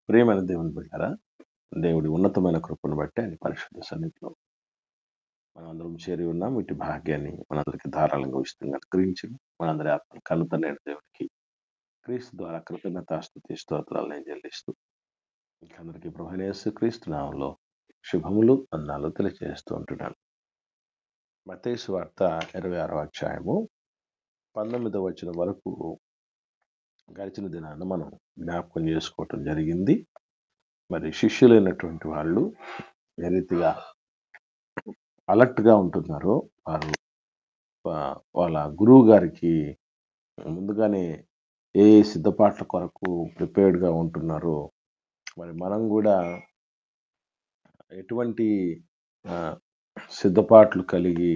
ప్రియమైన దేవుని బిడ్డారా, దేవుడి ఉన్నతమైన కృపను బట్టి ఆయన పరిశుద్ధ సన్నిధిలో మనందరం చేరి ఉన్నాం. ఇటు భాగ్యాన్ని మనందరికీ ధారాళంగా ఉచితంగా అనుగ్రహించి మనందరి ఆత్మలు కలుతనేడు దేవుడికి క్రీస్తు ద్వారా కృతజ్ఞతాస్తుతి స్తోత్రాలు నేను చెల్లిస్తూ అందరికీ ప్రభువైన యేసుక్రీస్తు నామములో శుభములు అన్నాలు తెలియజేస్తూ ఉంటున్నాను. మత్తయి సువార్త 26వ అధ్యాయము 19వ వచనం వరకు గడిచిన దినాన మనం జ్ఞాపకం చేసుకోవటం జరిగింది. మరి శిష్యులైనటువంటి వాళ్ళు ఏ రీతిగా అలర్ట్‌గా ఉంటున్నారో వారు వాళ్ళ గురువు గారికి ముందుగానే ఏ సిద్ధపాట్ల కొరకు ప్రిపేర్డ్‌గా ఉంటున్నారో మరి మనం గూడా ఎటువంటి సిద్ధపాట్లు కలిగి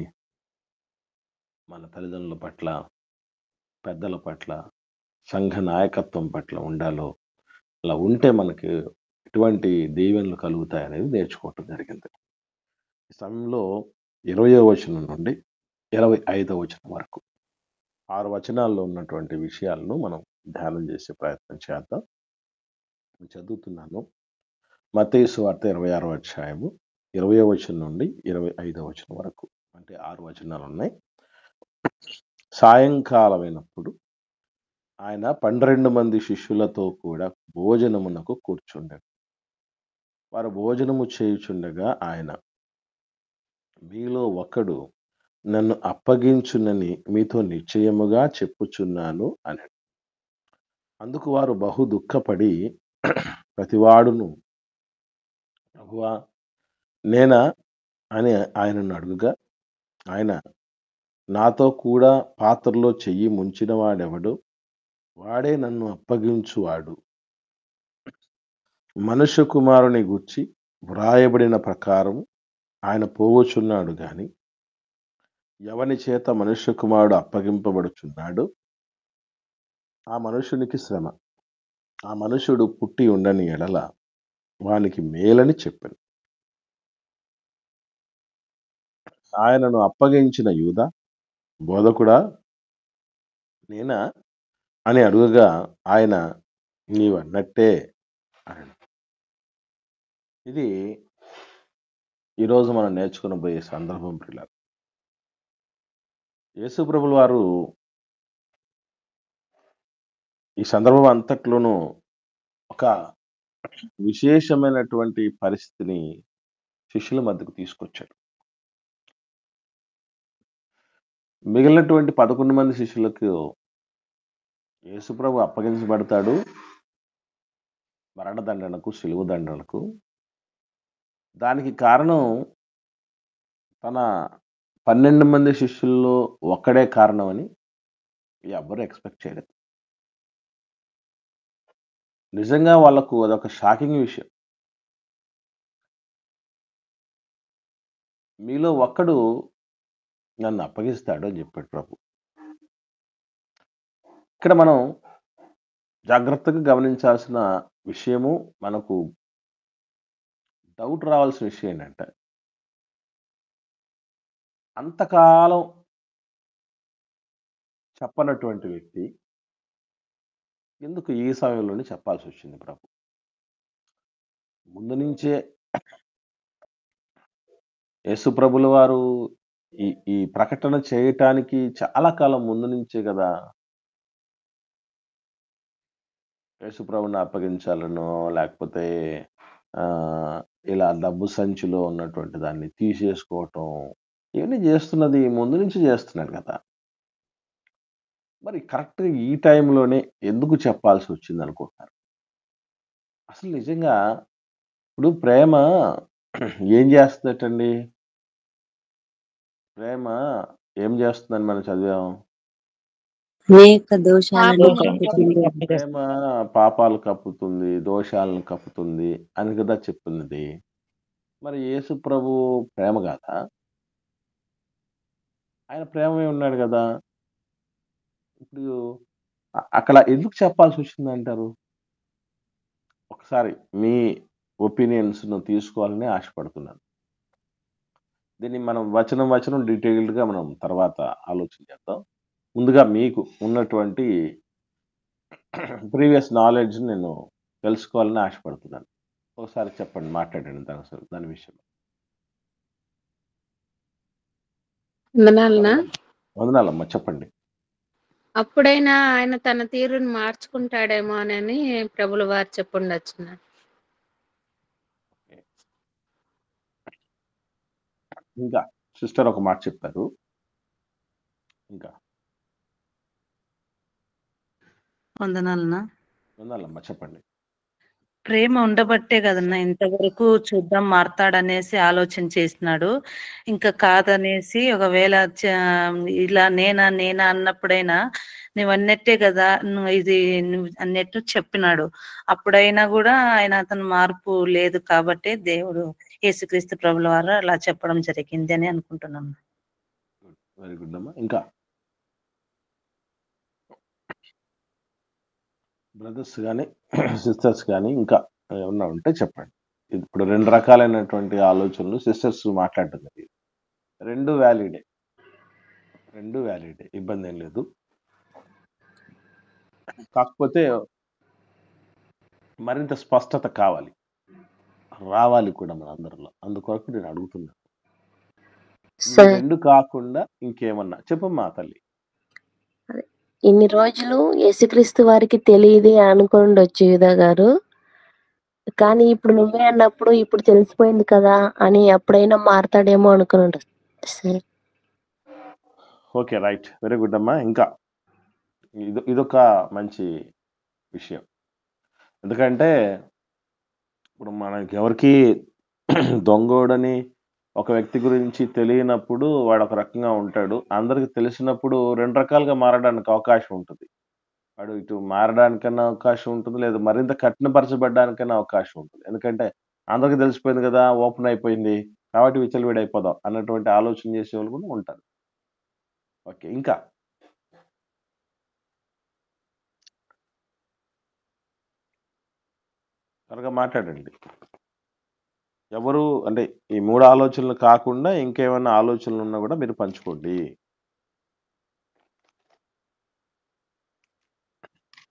మన తల్లిదండ్రుల పట్ల, పెద్దల పట్ల, సంఘ నాయకత్వం పట్ల ఉండాలో అలా ఉంటే మనకి ఎటువంటి దీవెనలు కలుగుతాయనేది నేర్చుకోవటం జరిగింది. ఈ సమయంలో 20వ వచనం నుండి 25వ వచనం వరకు 6 వచనాల్లో ఉన్నటువంటి విషయాలను మనం ధ్యానం చేసే ప్రయత్నం చేద్దాం. చదువుతున్నాను. మత్తయి సువార్త 26వ అధ్యాయము 20వ వచనం నుండి 25వ వచనం వరకు, అంటే 6 వచనాలు ఉన్నాయి. సాయంకాలమైనప్పుడు ఆయన 12 మంది శిష్యులతో కూడా భోజనమునకు కూర్చుండెను. వారు భోజనము చేయుచుండగా ఆయన, మీలో ఒకడు నన్ను అప్పగించునని మీతో నిశ్చయముగా చెప్పుచున్నాను అనెను. అందుకు వారు బహు దుఃఖపడి ప్రతివాడును, ప్రభువా నేనా అని ఆయనను అడుగుగా, ఆయన, నాతో కూడా పాత్రలో చెయ్యి ముంచిన వాడెవడు, వాడే నన్ను అప్పగించువాడు. మనుష్య కుమారుని గూర్చి వ్రాయబడిన ప్రకారం ఆయన పోవచున్నాడు గాని ఎవని చేత మనుష్య కుమారుడు అప్పగింపబడుచున్నాడు ఆ మనుషునికి శ్రమ. ఆ మనుషుడు పుట్టి ఉండని ఎడల వానికి మేలని చెప్పాను. ఆయనను అప్పగించిన యూదా, బోధకుడా నేనా అని అడుగగా ఆయన, నీవన్నట్టే అన్నాడు. ఇది ఈరోజు మనం నేర్చుకునబోయే సందర్భం పిల్లలు. యేసు ప్రభుల వారు ఈ సందర్భం అంతట్లోనూ ఒక విశేషమైనటువంటి పరిస్థితిని శిష్యుల మధ్యకు తీసుకొచ్చాడు. మిగిలినటువంటి 11 మంది శిష్యులకు యేసుప్రభు అప్పగించబడతాడు మరణదండనకు, శిలువ దండనకు. దానికి కారణం తన 12 మంది శిష్యుల్లో ఒక్కడే కారణమని ఎవ్వరూ ఎక్స్‌పెక్ట్ చేయలేదు. నిజంగా వాళ్ళకు అదొక షాకింగ్ విషయం. మీలో ఒక్కడు నన్ను అప్పగిస్తాడు అని చెప్పాడు ప్రభు. ఇక్కడ మనం జాగ్రత్తగా గమనించాల్సిన విషయము, మనకు డౌట్ రావాల్సిన విషయం ఏంటంటే, అంతకాలం చెప్పనటువంటి వ్యక్తి ఎందుకు ఈ సమయంలోనే చెప్పాల్సి వచ్చింది ప్రభు? ముందు నుంచే యేసు ప్రభుల వారు ఈ ఈ ప్రకటన చేయటానికి చాలా కాలం ముందు నుంచే కదా యేసు ప్రభుని అప్పగించాలనో, లేకపోతే ఇలా డబ్బు సంచిలో ఉన్నటువంటి దాన్ని తీసేసుకోవటం, ఇవన్నీ చేస్తున్నది ముందు నుంచి చేస్తున్నాడు కదా. మరి కరెక్ట్‌గా ఈ టైంలోనే ఎందుకు చెప్పాల్సి వచ్చిందనుకుంటున్నారు? అసలు నిజంగా ఇప్పుడు ప్రేమ ఏం చేస్తుందటండి? ప్రేమ ఏం చేస్తుందని మనం చదివాం? అనేక దోషాలను కప్పుతుంది. ప్రేమ పాపాలు కప్పుతుంది, దోషాలను కప్పుతుంది అని కదా చెప్తున్నది. మరి యేసు ప్రభు ప్రేమ కాదా? ఆయన ప్రేమమే ఉన్నాడు కదా. ఇప్పుడు అక్కడ ఎందుకు చెప్పాల్సి వచ్చిందంటారు? ఒకసారి మీ ఒపీనియన్స్‌ను తీసుకోవాలని ఆశపడుతున్నాను. దీన్ని మనం వచనం డీటెయిల్డ్‌గా మనం తర్వాత ఆలోచన చేద్దాం. ముందుగా మీకు ఉన్నటువంటి ప్రీవియస్ నాలెడ్జ్ నేను తెలుసుకోవాలని ఆశపడుతున్నాను. ఒకసారి చెప్పండి, మాట్లాడండి దాని విషయంలో. వందనాలనా? వందనాలమ్మా, చెప్పండి. అప్పుడైనా ఆయన తన తీరుని మార్చుకుంటాడేమో అని ప్రభుల వారు చెప్పుండొచ్చున. ఇంకా సిస్టర్ ఒక మాట చెప్పారు. ఇంకా వందనాలన్నా. వందనాలమ్మా, చెప్పండి. ప్రేమ ఉండబట్టే కదన్నా ఇంతవరకు చూద్దాం మారతాడనేసి ఆలోచన చేసినాడు. ఇంకా కాదనేసి ఒకవేళ ఇలా నేనా అన్నప్పుడైనా నువ్వు అన్నట్టే కదా, నువ్వు అన్నట్టు చెప్పినాడు. అప్పుడైనా కూడా ఆయన అతను మార్పు లేదు కాబట్టి దేవుడు యేసుక్రీస్తు ప్రభుల వారు అలా చెప్పడం జరిగింది అని అనుకుంటున్నాను. వెరీ గుడ్ అమ్మా. ఇంకా బ్రదర్స్ కానీ సిస్టర్స్ కానీ ఇంకా ఏమన్నా ఉంటే చెప్పండి. ఇప్పుడు 2 రకాలైనటువంటి ఆలోచనలు సిస్టర్స్ మాట్లాడటం జరిగింది. 2 వ్యాలిడే, ఇబ్బంది ఏం లేదు. కాకపోతే మరింత స్పష్టత రావాలి కూడా మన అందరిలో. అందుకొరకు నేను అడుగుతున్నాను. ఈ సార్ 2 కాకుండా ఇంకేమన్నా చెప్పమ్మా తల్లి. ఇన్ని రోజులు యేసుక్రీస్తు వారికి తెలియదు అనుకోండొచ్చు యూదా గారు. కానీ ఇప్పుడు నువ్వే అన్నప్పుడు ఇప్పుడు తెలిసిపోయింది కదా అని ఎప్పుడైనా మారతాడేమో అనుకున్నాడు sir. Okay, right, very good అమ్మా. ఇంకా ఇదొక మంచి విషయం. ఎందుకంటే ఇప్పుడు మనకి ఎవరికి దొంగోడని ఒక వ్యక్తి గురించి తెలియనప్పుడు వాడు ఒక రకంగా ఉంటాడు. అందరికి తెలిసినప్పుడు 2 రకాలుగా మారడానికి అవకాశం ఉంటుంది. వాడు ఇటు మారడానికన్నా అవకాశం ఉంటుంది, లేదా మరింత కఠినపరచబడడానికన్నా అవకాశం ఉంటుంది. ఎందుకంటే అందరికి తెలిసిపోయింది కదా, ఓపెన్ అయిపోయింది కాబట్టి విచ్చలవిడైపోదాం అన్నటువంటి ఆలోచన చేసే వాళ్ళు కూడా ఉంటారు. ఓకే, ఇంకా త్వరగా మాట్లాడండి. ఎవరు అంటే ఈ 3 ఆలోచనలు కాకుండా ఇంకేమైనా ఆలోచనలు ఉన్నా కూడా మీరు పంచుకోండి.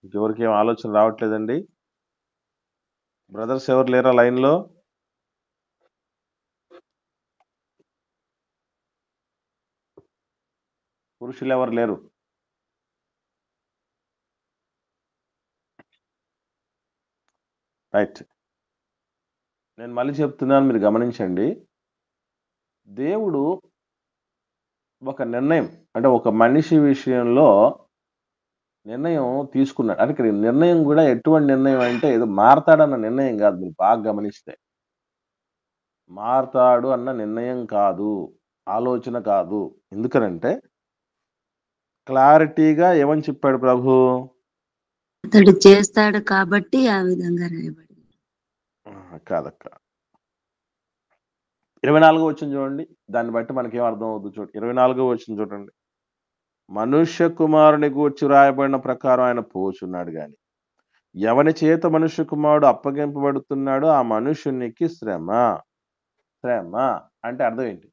ఇంకెవరికి ఏం ఆలోచన రావట్లేదండి? బ్రదర్స్ ఎవరు లేరా లైన్లో? పురుషులు ఎవరు లేరు? రైట్, నేను మళ్ళీ చెప్తున్నాను, మీరు గమనించండి. దేవుడు ఒక నిర్ణయం, అంటే ఒక మనిషి విషయంలో నిర్ణయం తీసుకున్నాడు. అంటే ఇక్కడ నిర్ణయం కూడా ఎటువంటి నిర్ణయం అంటే ఏదో మారతాడన్న నిర్ణయం కాదు. మీరు బాగా గమనిస్తే మారతాడు అన్న నిర్ణయం కాదు, ఆలోచన కాదు. ఎందుకనంటే క్లారిటీగా ఏమని చెప్పాడు ప్రభు? అతడు చేస్తాడు కాబట్టి ఆ విధంగా రాయబడింది. కాదక్క, 24వ వచనం చూడండి. దాన్ని బట్టి మనకేం అర్థం అవుతుంది చూడండి. 24వ వచనం చూడండి. మనుష్య కుమారుని గూర్చి రాయబడిన ప్రకారం ఆయన పోచున్నాడు గాని ఎవని చేత మనుష్య కుమారుడు అప్పగింపబడుతున్నాడో ఆ మనుషునికి శ్రమ అంటే అర్థం ఏంటి?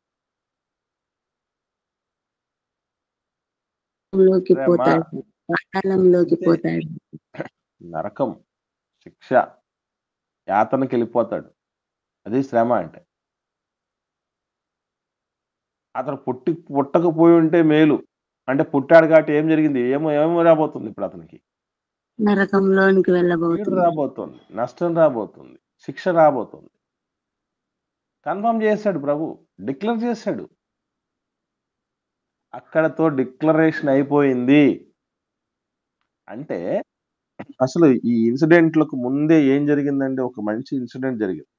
పాతాళంలోకి పోతాడు, నరకం, శిక్ష, యాతనకి వెళ్ళిపోతాడు. అది శ్రమ అంటే. అతను పుట్టకపోయి ఉంటే మేలు, అంటే పుట్టాడు కాబట్టి ఏం జరిగింది? ఏమో రాబోతుంది ఇప్పుడు అతనికి? నరకంలోనికి వెళ్ళబోతుంది, రాబోతుంది, నష్టం రాబోతుంది, శిక్ష రాబోతుంది. కన్ఫర్మ్ చేశాడు ప్రభు, డిక్లేర్ చేశాడు. అక్కడతో డిక్లరేషన్ అయిపోయింది. అంటే అసలు ఈ ఇన్సిడెంట్లకు ముందే ఏం జరిగిందంటే ఒక మంచి ఇన్సిడెంట్ జరిగింది.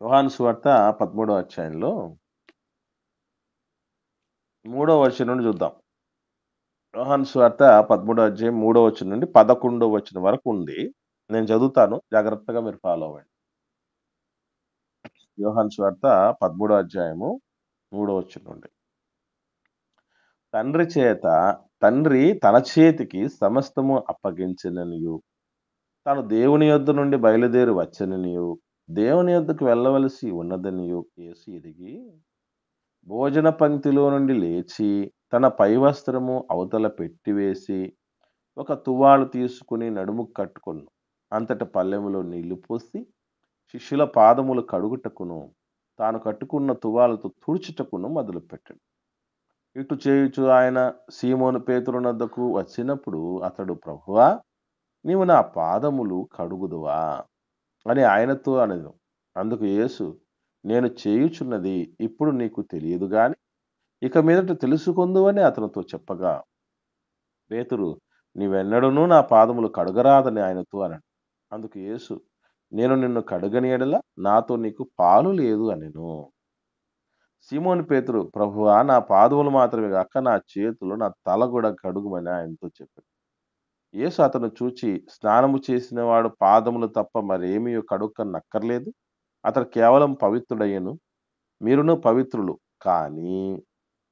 యోహాను సువార్త 13వ అధ్యాయంలో 3వ వచనం నుండి చూద్దాం. యోహాను సువార్త 13వ అధ్యాయం 3వ వచనం నుండి 11వ వచనం వరకు ఉంది. నేను చదువుతాను, జాగ్రత్తగా మీరు ఫాలో అవ్వండి. యోహాను సువార్త 13వ అధ్యాయము 3వ వచనం నుండి. తండ్రి తన చేతికి సమస్తము అప్పగించననియు తాను దేవుని యొద్ద నుండి బయలుదేరి వచ్చననియు దేవుని యొద్దకు వెళ్ళవలసి ఉన్నదనియు యేసు ఎరిగి భోజన పంక్తిలో నుండి లేచి తన పై వస్త్రము అవతల పెట్టివేసి ఒక తువాలు తీసుకుని నడుము కట్టుకొను. అంతట పళ్ళెములో నీళ్లు పోసి శిష్యుల పాదములు కడుగుటకును తాను కట్టుకున్న తువాలతో తుడుచుటకును మొదలుపెట్టాడు. ఇటు చేయుచు ఆయన సీమోను పేతురునొద్దకు వచ్చినప్పుడు అతడు, ప్రభువా, నీవు నా పాదములు కడుగుదువా అని ఆయనతో అనెను. అందుకు యేసు, నేను చేయుచున్నది ఇప్పుడు నీకు తెలియదు గాని ఇక మీదట తెలుసుకొందువని అతనితో చెప్పగా, పేతురు, నీవెన్నడూనూ నా పాదములు కడుగరాదని ఆయనతో అనెను. అందుకు యేసు, నేను నిన్ను కడుగని యెడల నాతో నీకు పాలు లేదు అనెను. సీమోను పేతురు, ప్రభువా, నా పాదములు మాత్రమే గాక నా చేతులు నా తల కూడా కడుగుమని ఆయనతో చెప్పాడు. యేసు అతను చూచి, స్నానము చేసిన వాడు పాదములు తప్ప మరేమీ కడుక్కనక్కర్లేదు, అతడు కేవలం పవిత్రుడయ్యను. మీరును పవిత్రులు, కానీ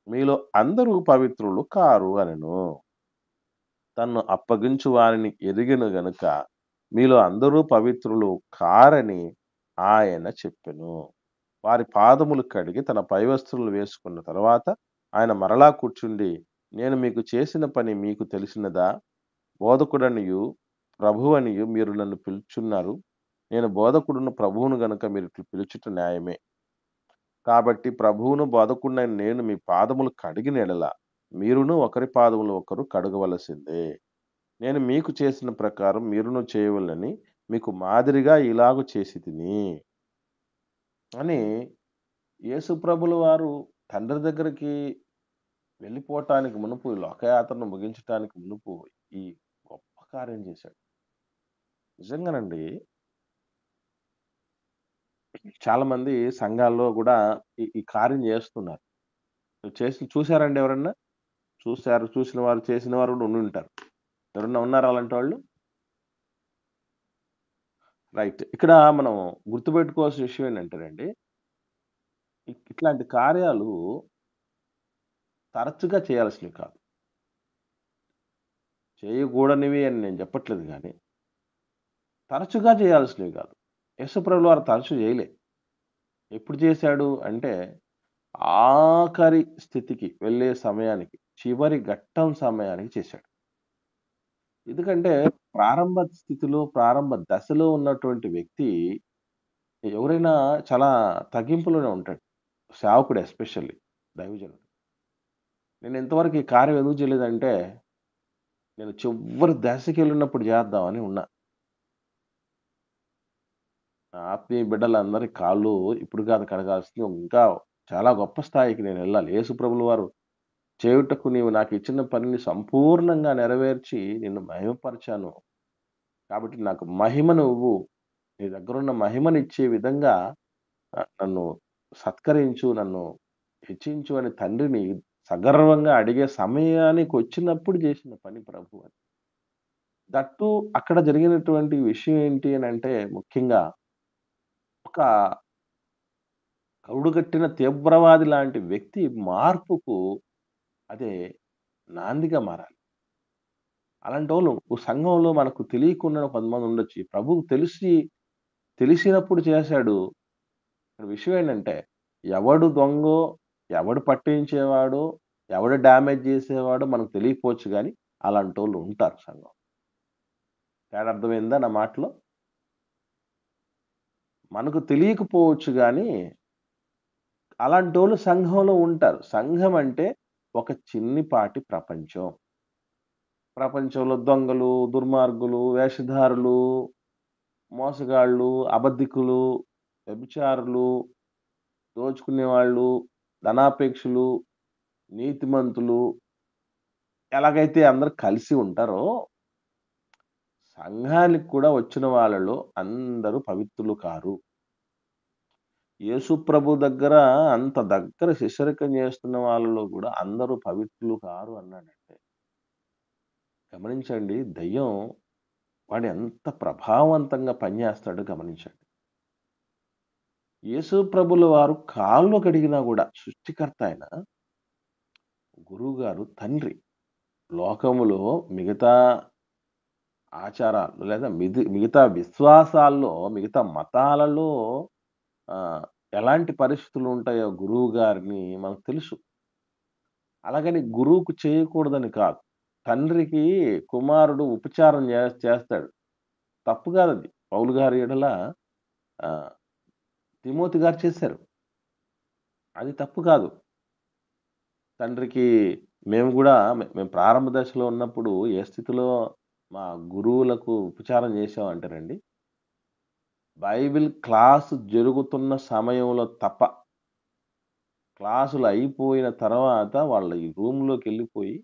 మీలో అందరూ పవిత్రులు కారు అనెను. తన్ను అప్పగించు వారిని ఎరిగెను గనుక మీలో అందరూ పవిత్రులు కారని ఆయన చెప్పెను. వారి పాదములు కడిగి తన పైవస్త్రములు వేసుకున్న తర్వాత ఆయన మరలా కూర్చుండి, నేను మీకు చేసిన పని మీకు తెలిసినదా? బోధకుడనియు ప్రభువనియు మీరు నన్ను పిలుచున్నారు. నేను బోధకుడును ప్రభువును గనుక మీరు ఇట్లు పిలుచుట న్యాయమే. కాబట్టి ప్రభువును బోధకుడినైన నేను మీ పాదములు కడిగిన యెడల మీరును ఒకరి పాదములు ఒకరు కడగవలసిందే. నేను మీకు చేసిన ప్రకారం మీరును చేయవలెనని మీకు మాదిరిగా ఇలాగు చేసితిని అని యేసు ప్రభుల వారు తండ్రి దగ్గరికి వెళ్ళిపోవటానికి మునుపు, ఈ లోకయాత్రను ముగించటానికి మునుపు ఈ గొప్ప కార్యం చేశాడు. నిజంగానండి, చాలా మంది సంఘాల్లో కూడా ఈ కార్యం చేస్తున్నారు. చూసారండి ఎవరన్నా? చూసిన వారు, చేసిన వారు కూడా ఉండుంటారు. ఎవరన్నా ఉన్నారా అలాంటి వాళ్ళు? రైట్. ఇక్కడ మనం గుర్తుపెట్టుకోవాల్సిన విషయం ఏంటంటేనండి, ఇట్లాంటి కార్యాలు తరచుగా చేయాల్సినవి కాదు. చేయకూడనివి అని నేను చెప్పట్లేదు గానీ, తరచుగా చేయాల్సినవి కాదు. యేసుప్రభుల వారు తరచు చేయలే. ఎప్పుడు చేశాడు అంటే, ఆఖరి స్థితికి వెళ్ళే సమయానికి, చివరి ఘట్టం సమయానికి చేశాడు. ఎందుకంటే ప్రారంభ స్థితిలో, ప్రారంభ దశలో ఉన్నటువంటి వ్యక్తి ఎవరైనా చాలా తగ్గింపులోనే ఉంటాడు. సేవకుడు ఎస్పెషల్లీ, దైవజనుడు. నేను ఇంతవరకు ఈ కార్యం ఎందుకు చేయలేదంటే, నేను చివరి దశకెళ్ళినప్పుడు చేద్దామని ఉన్నా. నా ఆత్మీయ బిడ్డలందరి కాళ్ళు ఇప్పుడు కాదు కడగాల్సింది, ఇంకా చాలా గొప్ప స్థాయికి నేను వెళ్ళాలి. యేసుప్రభుల వారు చేయుటకు నీవు నాకు ఇచ్చిన పనిని సంపూర్ణంగా నెరవేర్చి నిన్ను మహిమపరిచాను. కాబట్టి నాకు మహిమను ఇవ్వు. నీ దగ్గరున్న మహిమనిచ్చే విధంగా నన్ను సత్కరించు, నన్ను హెచ్చించు అని తండ్రిని సగర్వంగా అడిగే సమయానికొచ్చినప్పుడు చేసిన పని ప్రభు అది. దట్టు అక్కడ జరిగినటువంటి విషయం ఏంటి అనంటే, ముఖ్యంగా ఒక కరుడుగట్టిన తీవ్రవాది లాంటి వ్యక్తి మార్పుకు అదే నాందిగా మారాలి. అలాంటోళ్ళు సంఘంలో మనకు తెలియకుండా కొంతమంది ఉండొచ్చు. ప్రభువుకు తెలిసినప్పుడు చేశాడు. ఇక్కడ విషయం ఏంటంటే, ఎవడు దొంగో, ఎవడు పట్టించేవాడో, ఎవడు డ్యామేజ్ చేసేవాడో మనకు తెలియకపోవచ్చు గానీ, అలాంటోళ్ళు ఉంటారు సంఘం. తేడా అర్థమైందా నా మాటలో? మనకు తెలియకపోవచ్చు గానీ, అలాంటోళ్ళు సంఘంలో ఉంటారు. సంఘం అంటే ఒక చిన్నిపాటి ప్రపంచం. ప్రపంచంలో దొంగలు, దుర్మార్గులు, వేషధారులు, మోసగాళ్ళు, అబద్ధికులు, వ్యభిచారులు, దోచుకునేవాళ్ళు, ధనాపేక్షులు, నీతిమంతులు ఎలాగైతే అందరూ కలిసి ఉంటారో, సంఘానికి కూడా వచ్చిన వాళ్ళలో అందరూ పవిత్రులు కారు. యేసు ప్రభు దగ్గర అంత దగ్గర శిష్యరికం చేస్తున్న వాళ్ళలో కూడా అందరూ పవిత్రులు కారు అన్నాడంటే, గమనించండి, దెయ్యం వాడు ఎంత ప్రభావవంతంగా పనిచేస్తాడో గమనించండి. యేసు ప్రభుల వారు కాళ్ళు కడిగినా కూడా సృష్టికర్త ఆయన గురువుగారు, తండ్రి, లోకములో మిగతా ఆచారాలు లేదా మిగతా విశ్వాసాల్లో, మిగతా మతాలలో ఎలాంటి పరిస్థితులు ఉంటాయో గురువు గారిని మనకు తెలుసు. అలాగని గురువుకు చేయకూడదని కాదు. తండ్రికి కుమారుడు ఉపచారం చేస్తాడు. తప్పు కాదది. పౌలు గారి ఎడల తిమోతి గారు చేశారు. అది తప్పు కాదు. తండ్రికి మేము గూడా మేము ప్రారంభ దశలో ఉన్నప్పుడు ఏ స్థితిలో మా గురువులకు ఉపచారం చేశామంటేనండి, బైబిల్ క్లాస్ జరుగుతున్న సమయంలో తప్ప, క్లాసులు అయిపోయిన తర్వాత వాళ్ళ ఈ రూమ్‌లోకెళ్ళిపోయి,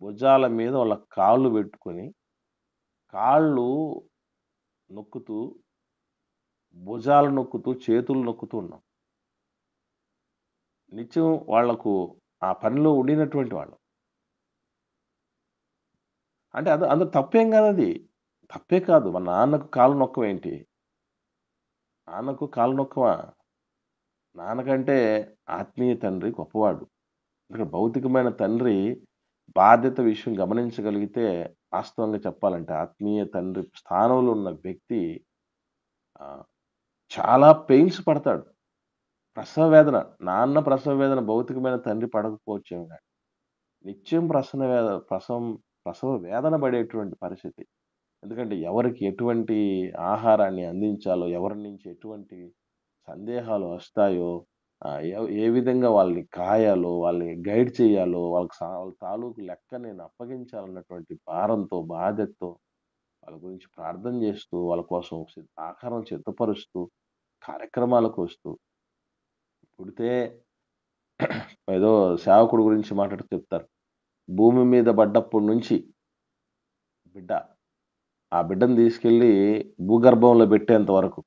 భుజాల మీద వాళ్ళ కాళ్ళు పెట్టుకొని, కాళ్ళు నొక్కుతూ, భుజాలు నొక్కుతూ, చేతులు నొక్కుతూ ఉన్నాం. నిత్యం వాళ్లకు ఆ పనిలో ఉండినటువంటి వాళ్ళం. అంటే అందులో తప్పేం కాదది. తప్పే కాదు. మా నాన్నకు కాళ్ళు నొక్కవేంటి? నాన్నకు కాళ్ళు నొక్కవా? నాన్నకంటే ఆత్మీయ తండ్రి గొప్పవాడు. ఇక్కడ భౌతికమైన తండ్రి బాధ్యత విషయం గమనించగలిగితే, వాస్తవంగా చెప్పాలంటే ఆత్మీయ తండ్రి స్థానంలో ఉన్న వ్యక్తి చాలా పెయిన్స్ పడతాడు. ప్రసవ వేదన, నాన్న ప్రసవ వేదన భౌతికమైన తండ్రి పడకపోవచ్చేమో గాని, నిత్యం ప్రసవ వేదన పడేటువంటి పరిస్థితి. ఎందుకంటే ఎవరికి ఎటువంటి ఆహారాన్ని అందించాలో, ఎవరి నుంచి ఎటువంటి సందేహాలు వస్తాయో, ఏ విధంగా వాళ్ళని కాయాలో, వాళ్ళని గైడ్ చేయాలో, వాళ్ళ తాలూకు లెక్క నేను అప్పగించాలన్నటువంటి భారంతో, బాధ్యతతో వాళ్ళ గురించి ప్రార్థన చేస్తూ, వాళ్ళ కోసం ఆహారం సిద్ధపరుస్తూ, కార్యక్రమాలకు వస్తూ, పుడితే ఏదో సేవకుడు గురించి మాట్లాడుతూ చెప్తారు. భూమి మీద పడ్డప్పటి నుంచి బిడ్డ, ఆ బిడ్డను తీసుకెళ్ళి భూగర్భంలో పెట్టేంత వరకు,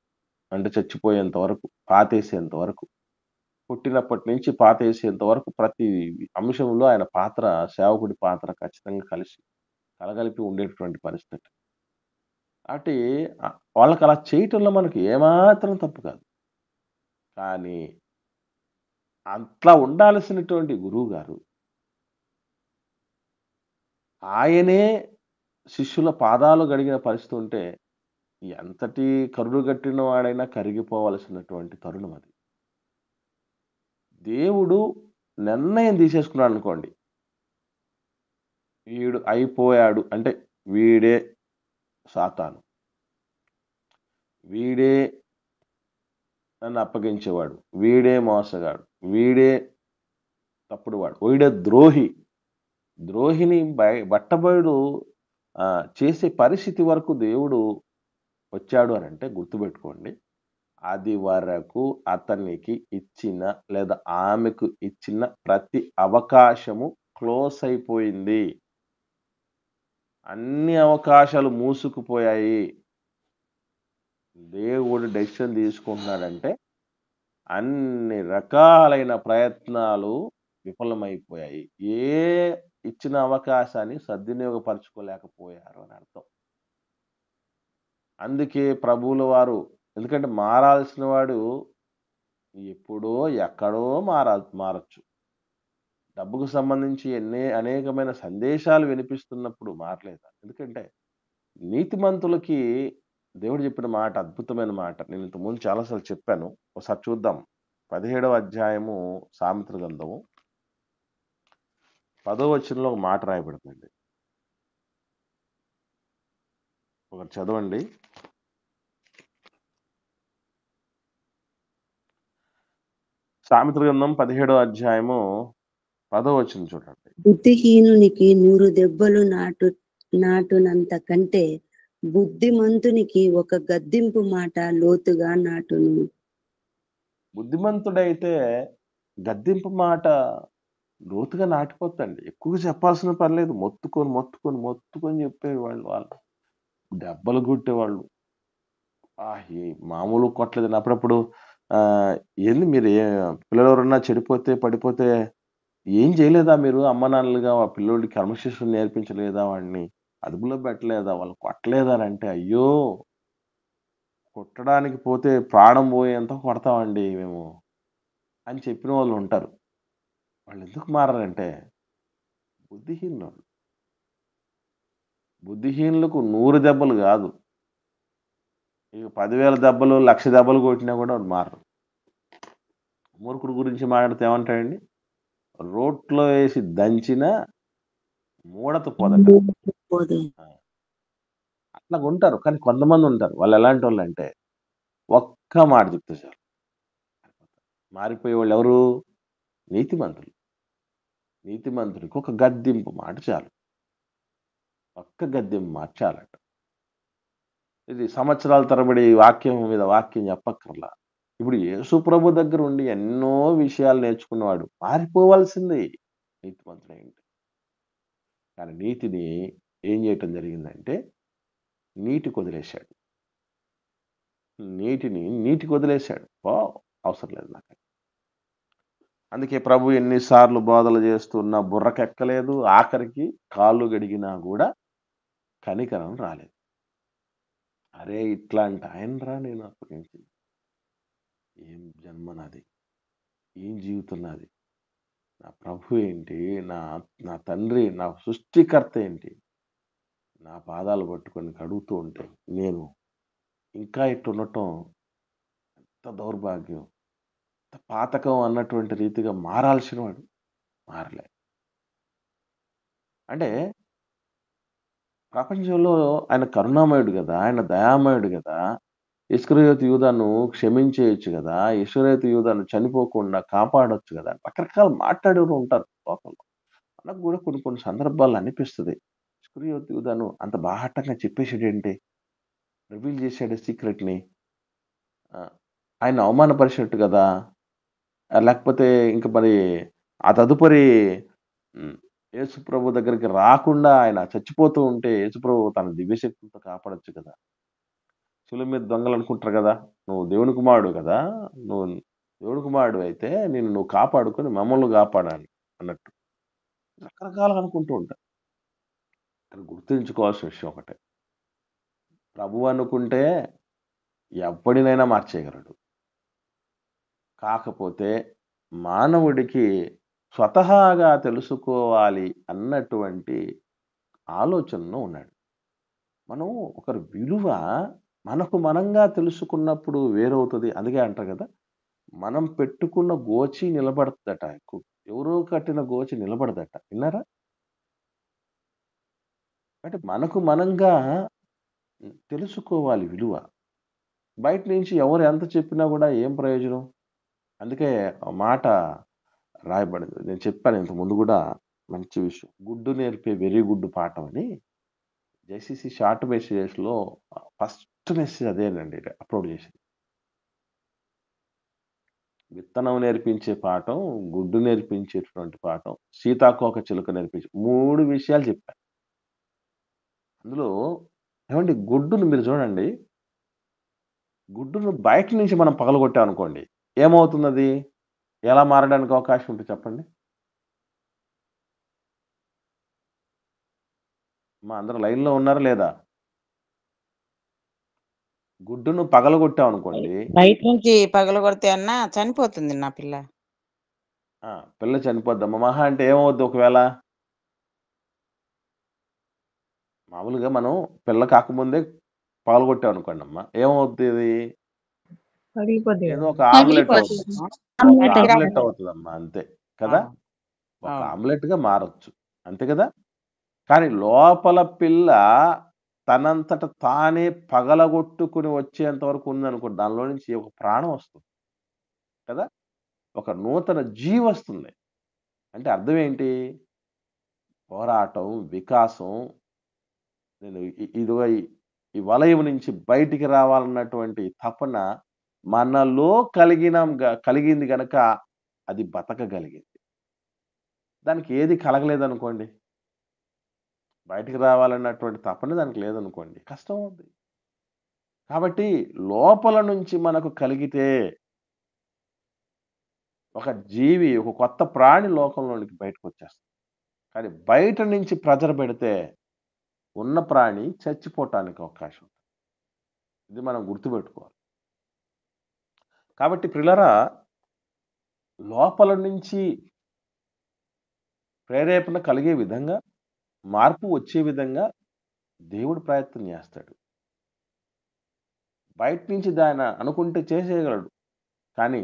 అంటే చచ్చిపోయేంత వరకు, పాతేసేంత వరకు, పుట్టినప్పటి నుంచి పాతేసేంత వరకు ప్రతి అంశంలో ఆయన పాత్ర, సేవకుడి పాత్ర ఖచ్చితంగా కలగలిపి ఉండేటటువంటి పరిస్థితి. కాబట్టి వాళ్ళకి అలా చేయటంలో మనకి ఏమాత్రం తప్పు కాదు. కానీ అట్లా ఉండాల్సినటువంటి గురువుగారు, ఆయనే శిష్యుల పాదాలు గడిగిన పరిస్థితి ఉంటే, ఎంతటి కరుడుగట్టిన వాడైనా కరిగిపోవలసినటువంటి తరుణం అది. దేవుడు నిర్ణయం తీసేసుకున్నాడు అనుకోండి, వీడు అయిపోయాడు అంటే వీడే సాతాను, వీడే నన్ను అప్పగించేవాడు, వీడే మోసగాడు, వీడే తప్పుడువాడు, వీడే ద్రోహిని బట్టబయలు చేసే పరిస్థితి వరకు దేవుడు వచ్చాడు అని అంటే గుర్తుపెట్టుకోండి, అది వరకు అతనికి ఇచ్చిన లేదా ఆమెకు ఇచ్చిన ప్రతి అవకాశము క్లోజ్ అయిపోయింది. అన్ని అవకాశాలు మూసుకుపోయాయి. దేవుడు డెసిషన్ తీసుకుంటున్నాడంటే అన్ని రకాలైన ప్రయత్నాలు విఫలమైపోయాయి. ఇచ్చిన అవకాశాన్ని సద్వినియోగపరచుకోలేకపోయారు అని అర్థం. అందుకే ప్రభువుల వారు, ఎందుకంటే మారాల్సిన వాడు ఎప్పుడో ఎక్కడో మారచ్చు. డబ్బుకు సంబంధించి అనేకమైన సందేశాలు వినిపిస్తున్నప్పుడు మారలేదా? ఎందుకంటే నీతిమంతులకి దేవుడు చెప్పిన మాట అద్భుతమైన మాట. నేను ఇంతకుముందు చాలాసార్లు చెప్పాను. ఒకసారి చూద్దాం. 17వ అధ్యాయము సామెతల గ్రంథము 10వ వచనంలో ఒక మాట రాయబడుతుంది. ఒకటి చదవండి. సామెతల గ్రంథం 17వ అధ్యాయము 10వ వచనం చూడండి. బుద్ధిహీనునికి 100 దెబ్బలు నాటునంత కంటే బుద్ధిమంతునికి ఒక గద్దింపు మాట లోతుగా నాటును. బుద్ధిమంతుడైతే గద్దింపు మాట లోతుగా నాటిపోతండి. ఎక్కువగా చెప్పాల్సిన పని లేదు. మొత్తుకొని చెప్పేవాళ్ళు, వాళ్ళు దెబ్బలు కొట్టేవాళ్ళు. మామూలు కొట్టలేదండి. అప్పుడప్పుడు ఏంది మీరు పిల్లలు ఎవరన్నా చెడిపోతే పడిపోతే ఏం చేయలేదా మీరు? అమ్మ నాన్నలుగా ఆ పిల్లోడికి క్రమశిక్షణ నేర్పించలేదా? వాడిని అదుపులో పెట్టలేదా? వాళ్ళు కొట్టలేదా అంటే, అయ్యో కొట్టడానికి పోతే ప్రాణం పోయేంత కొడతామండి మేము అని చెప్పిన వాళ్ళు ఉంటారు. వాళ్ళు ఎందుకు మారారంటే బుద్ధిహీనులకు 100 దెబ్బలు కాదు, ఇక 10,000 దెబ్బలు, 1,00,000 దెబ్బలు కొట్టినా కూడా వాడు మారరు. మూర్ఖుడు గురించి మాట్లాడితే ఏమంటాడండి? రోట్లో వేసి దంచిన మూడత పోదట. అట్లాగా ఉంటారు. కానీ కొంతమంది ఉంటారు. వాళ్ళు ఎలాంటి వాళ్ళంటే ఒక్క మాట చెప్తే చాలు. మారిపోయేవాళ్ళు ఎవరు? నీతిమంతులు. నీతిమంతుడికి ఒక గద్దింపు మాట చాలు. ఒక్క గద్దింపు మాట చాలట. ఇది సంవత్సరాల తరబడి వాక్యం మీద వాక్యం చెప్పక్కర్లా. ఇప్పుడు యేసు ప్రభు దగ్గర ఉండి ఎన్నో విషయాలు నేర్చుకున్నవాడు మారిపోవాల్సిందే నీతిమంతుడైంటే. కానీ నీతిని ఏం చేయటం జరిగిందంటే నీటికి వదిలేశాడు. నీటికి వదిలేశాడు. అవసరం లేదు నాకు. అందుకే ప్రభు ఎన్నిసార్లు బోధలు చేస్తున్నా బుర్రకెక్కలేదు. ఆఖరికి కాళ్ళు గడిగినా కూడా కనికరం రాలేదు. అరే ఇట్లాంటి ఆయనరా నేను అప్పగించింది. ఏం జన్మ నాది, ఏం జీవితం నాది, నా ప్రభు ఏంటి, నా నా తండ్రి, నా సృష్టికర్త ఏంటి, నా పాదాలు పట్టుకొని కడుగుతూ ఉంటే నేను ఇంకా ఇట్టుండటం ఎంత దౌర్భాగ్యం, ఎంత పాతకం అన్నటువంటి రీతిగా మారాల్సిన వాడు మారలే. అంటే ప్రపంచంలో ఆయన కరుణామయుడు కదా, ఆయన దయామయుడు కదా. ఇస్కరియోతు యూదాను క్షమించేయొచ్చు కదా, ఇస్కరియోతు యూదాను చనిపోకుండా కాపాడొచ్చు కదా. రకరకాలు మాట్లాడేవారు ఉంటారు లోకంలో. మనకు కూడా కొన్ని కొన్ని సందర్భాల్లో అనిపిస్తుంది, ఇస్కరియోతు యూదాను అంత బాహాటంగా చెప్పేసాడేంటి, రివీల్ చేశాడు సీక్రెట్ని, ఆయన అవమానపరిచినట్టు కదా. లేకపోతే ఇంక మరి ఆ తదుపరి యేసుప్రభు దగ్గరికి రాకుండా ఆయన చచ్చిపోతూ ఉంటే యేసుప్రభు తన దివ్యశక్తులతో కాపాడొచ్చు కదా. శిలువ మీద దొంగలు అనుకుంటారు కదా, నువ్వు దేవుని కుమారుడు కదా, నువ్వు దేవుని కుమారుడు అయితే నువ్వు కాపాడుకొని మమ్మల్ని కాపాడాలి అన్నట్టు రకరకాలుగా అనుకుంటూ ఉంటారు. ఇక్కడ గుర్తుంచుకోవాల్సిన విషయం ఒకటే, ప్రభు అనుకుంటే ఎవ్వడినైనా మార్చేయగలడు. కాకపోతే మానవుడికి స్వతహాగా తెలుసుకోవాలి అన్నటువంటి ఆలోచనలో ఉన్నాడు. మనం ఒకరి విలువ మనకు మనంగా తెలుసుకున్నప్పుడు వేరవుతుంది. అందుకే అంటారు కదా, మనం పెట్టుకున్న గోచి నిలబడదట, ఎవరో కట్టిన గోచి నిలబడదట. విన్నారా? అంటే మనకు మనంగా తెలుసుకోవాలి విలువ. బయట నుంచి ఎవరు ఎంత చెప్పినా కూడా ఏం ప్రయోజనం. అందుకే ఆ మాట రాయబడింది. నేను చెప్పాను ఇంత ముందు కూడా, మంచి విషయం. గుడ్డు నేర్పే వెరీ గుడ్ పాఠం అని జేసీసీ షార్ట్ మెసేజెస్లో ఫస్ట్ మెసేజ్ అదేనండి అప్లోడ్ చేసింది. విత్తనం నేర్పించే పాఠం, గుడ్డు నేర్పించేటువంటి పాఠం, సీతాకోక చిలుక నేర్పించే 3 విషయాలు చెప్పాను. అందులో ఏమండి, గుడ్డును మీరు చూడండి, గుడ్డును బయట నుంచి మనం పగలగొట్టాం అనుకోండి, ఏమవుతుంది? అది ఎలా మారడానికి అవకాశం ఉంటుంది చెప్పండి? మా అందరూ లైన్లో ఉన్నారా లేదా? గుడ్డును పగలగొట్టాం అనుకోండి, బయట నుంచి పగలగొడితే అన్నా చనిపోతుంది నా పిల్ల. పిల్ల చనిపోద్దమ్మా. మహా అంటే ఏమవుద్ది ఒకవేళ? మామూలుగా మనం పిల్ల కాకముందే పగలగొట్టాం అనుకోండి అమ్మా, ఏమవుద్ది? అది ఏదో ఒక ఆమ్లెట్ అవుతుంది. ఒక ఆమ్లెట్ అవుతుందమ్మా, అంతే కదా. ఒక ఆమ్లెట్గా మారచ్చు, అంతే కదా. కానీ లోపల పిల్ల తనంతట తానే పగలగొట్టుకుని వచ్చేంత వరకు ఉందనుకోండి, దానిలో నుంచి ఒక ప్రాణం వస్తుంది కదా, ఒక నూతన జీవి వస్తుంది. అంటే అర్థం ఏంటి? పోరాటం, వికాసం. నేను ఇదిగో ఈ వలయం నుంచి బయటికి రావాలన్నటువంటి తపన మనలో కలిగింది గనక అది బతకగలిగింది. దానికి ఏది కలగలేదనుకోండి, బయటికి రావాలన్నటువంటి తపన దానికి లేదనుకోండి, కష్టం అవుద్ది. కాబట్టి లోపల నుంచి మనకు కలిగితే ఒక జీవి, ఒక కొత్త ప్రాణి లోకంలోనికి బయటకు వచ్చేస్తుంది. కానీ బయట నుంచి ప్రెజర్ పెడితే ఉన్న ప్రాణి చచ్చిపోవటానికి అవకాశం ఉంది. ఇది మనం గుర్తుపెట్టుకోవాలి. కాబట్టి ప్రియులారా, లోపల నుంచి ప్రేరేపణ కలిగే విధంగా, మార్పు వచ్చే విధంగా దేవుడు ప్రయత్నం చేస్తాడు. బయట నుంచి దాన్ని అనుకుంటే చేసేయగలడు, కానీ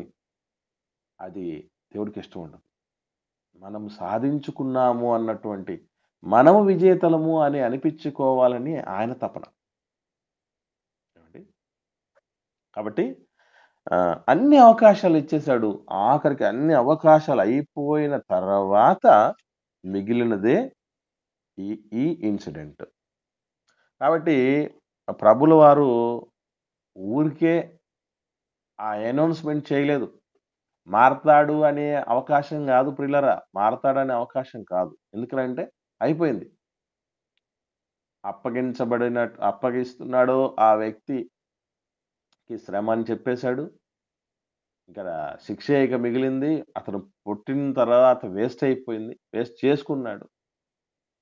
అది దేవుడికి ఇష్టం ఉండదు. మనం సాధించుకున్నాము అన్నటువంటి, మనము విజేతలము అని అనిపించుకోవాలని ఆయన తపన. కాబట్టి అన్ని అవకాశాలు ఇచ్చేసాడు. ఆఖరికి అన్ని అవకాశాలు అయిపోయిన తర్వాత మిగిలినదే ఈ ఈ ఇన్సిడెంట్. కాబట్టి ప్రభుల వారు ఊరికే ఆ అనౌన్స్‌మెంట్ చేయలేదు. మారతాడు అనే అవకాశం గాదు ప్రియులారా. మారతాడనే అవకాశం కాదు. ఎందుకనంటే అయిపోయింది. అప్పగిస్తున్నాడో ఆ వ్యక్తికి శ్రమ అని చెప్పేసాడు. ఇక్కడ శిక్షే ఇక మిగిలింది. అతను పుట్టిన తర్వాత వేస్ట్ అయిపోయింది. వేస్ట్ చేసుకున్నాడు.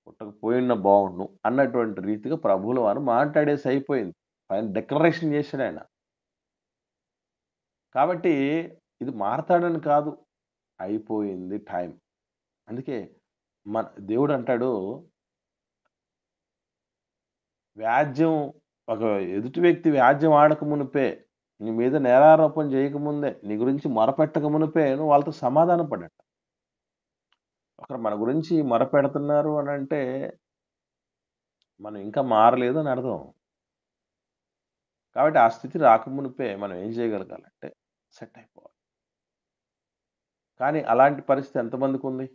పుట్టకపోయున్న బావుండును అన్నటువంటి రీతిగా ప్రభువుల వారు మాట్లాడేసి అయిపోయింది. ఆయన డిక్లరేషన్ చేసాడాయన. కాబట్టి ఇది మారతాడని కాదు. అయిపోయింది టైం. అందుకే మన దేవుడంటాడు వ్యాజ్యం ఒక ఎదుటి వ్యక్తి వ్యాజ్యం ఆడక మునుపే, నీ మీద నేరారోపణ చేయకముందే, నీ గురించి మొరపెట్టక మునుపే నువ్వు వాళ్ళతో సమాధాన పడంట. ఒకరు మన గురించి మొరపెడుతున్నారు అనంటే, మనం ఇంకా మారలేదు అని అర్థం. కాబట్టి ఆ స్థితి రాకమునుపే మనం ఏం చేయగలగాలంటే సెట్ అయిపోవాలి. కానీ అలాంటి పరిస్థితి ఎంతమందికుంది?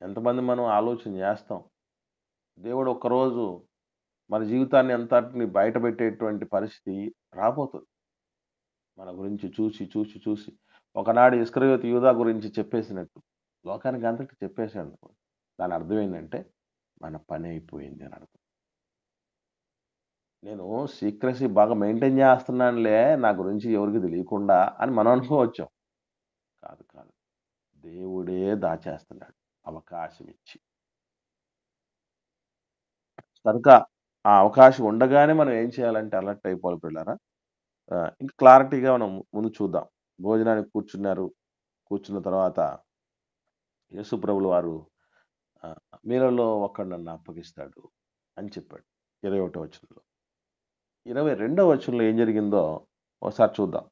ఎంతమంది మనం ఆలోచన చేస్తాం? దేవుడు ఒక్కరోజు మన జీవితాన్ని అంతటిని బయటపెట్టేటువంటి పరిస్థితి రాబోతుంది. మన గురించి చూసి ఒకనాడు ఇస్కరియోతు యూదా గురించి చెప్పేసినట్టు లోకానికి అంతటికి చెప్పేసాడు. దాని అర్థం ఏంటంటే మన పని అయిపోయింది అని అర్థం. నేను సీక్రసీ బాగా మెయింటైన్ చేస్తున్నానులే, నా గురించి ఎవరికి తెలియకుండా అని మనం అనుకోవచ్చు. కాదు. దేవుడే దాచేస్తున్నాడు అవకాశం ఇచ్చి. కనుక ఆ అవకాశం ఉండగానే మనం ఏం చేయాలంటే అలర్ట్ అయిపోవాలి పిల్లరా. ఇంకా క్లారిటీగా మనం ముందు చూద్దాం. భోజనానికి కూర్చున్న తర్వాత యేసు ప్రభుల వారు మీలో ఒకడు నన్ను అప్పగిస్తాడు అని చెప్పాడు 21వ వచనంలో. 22వ వచనంలో ఏం జరిగిందో ఒకసారి చూద్దాం.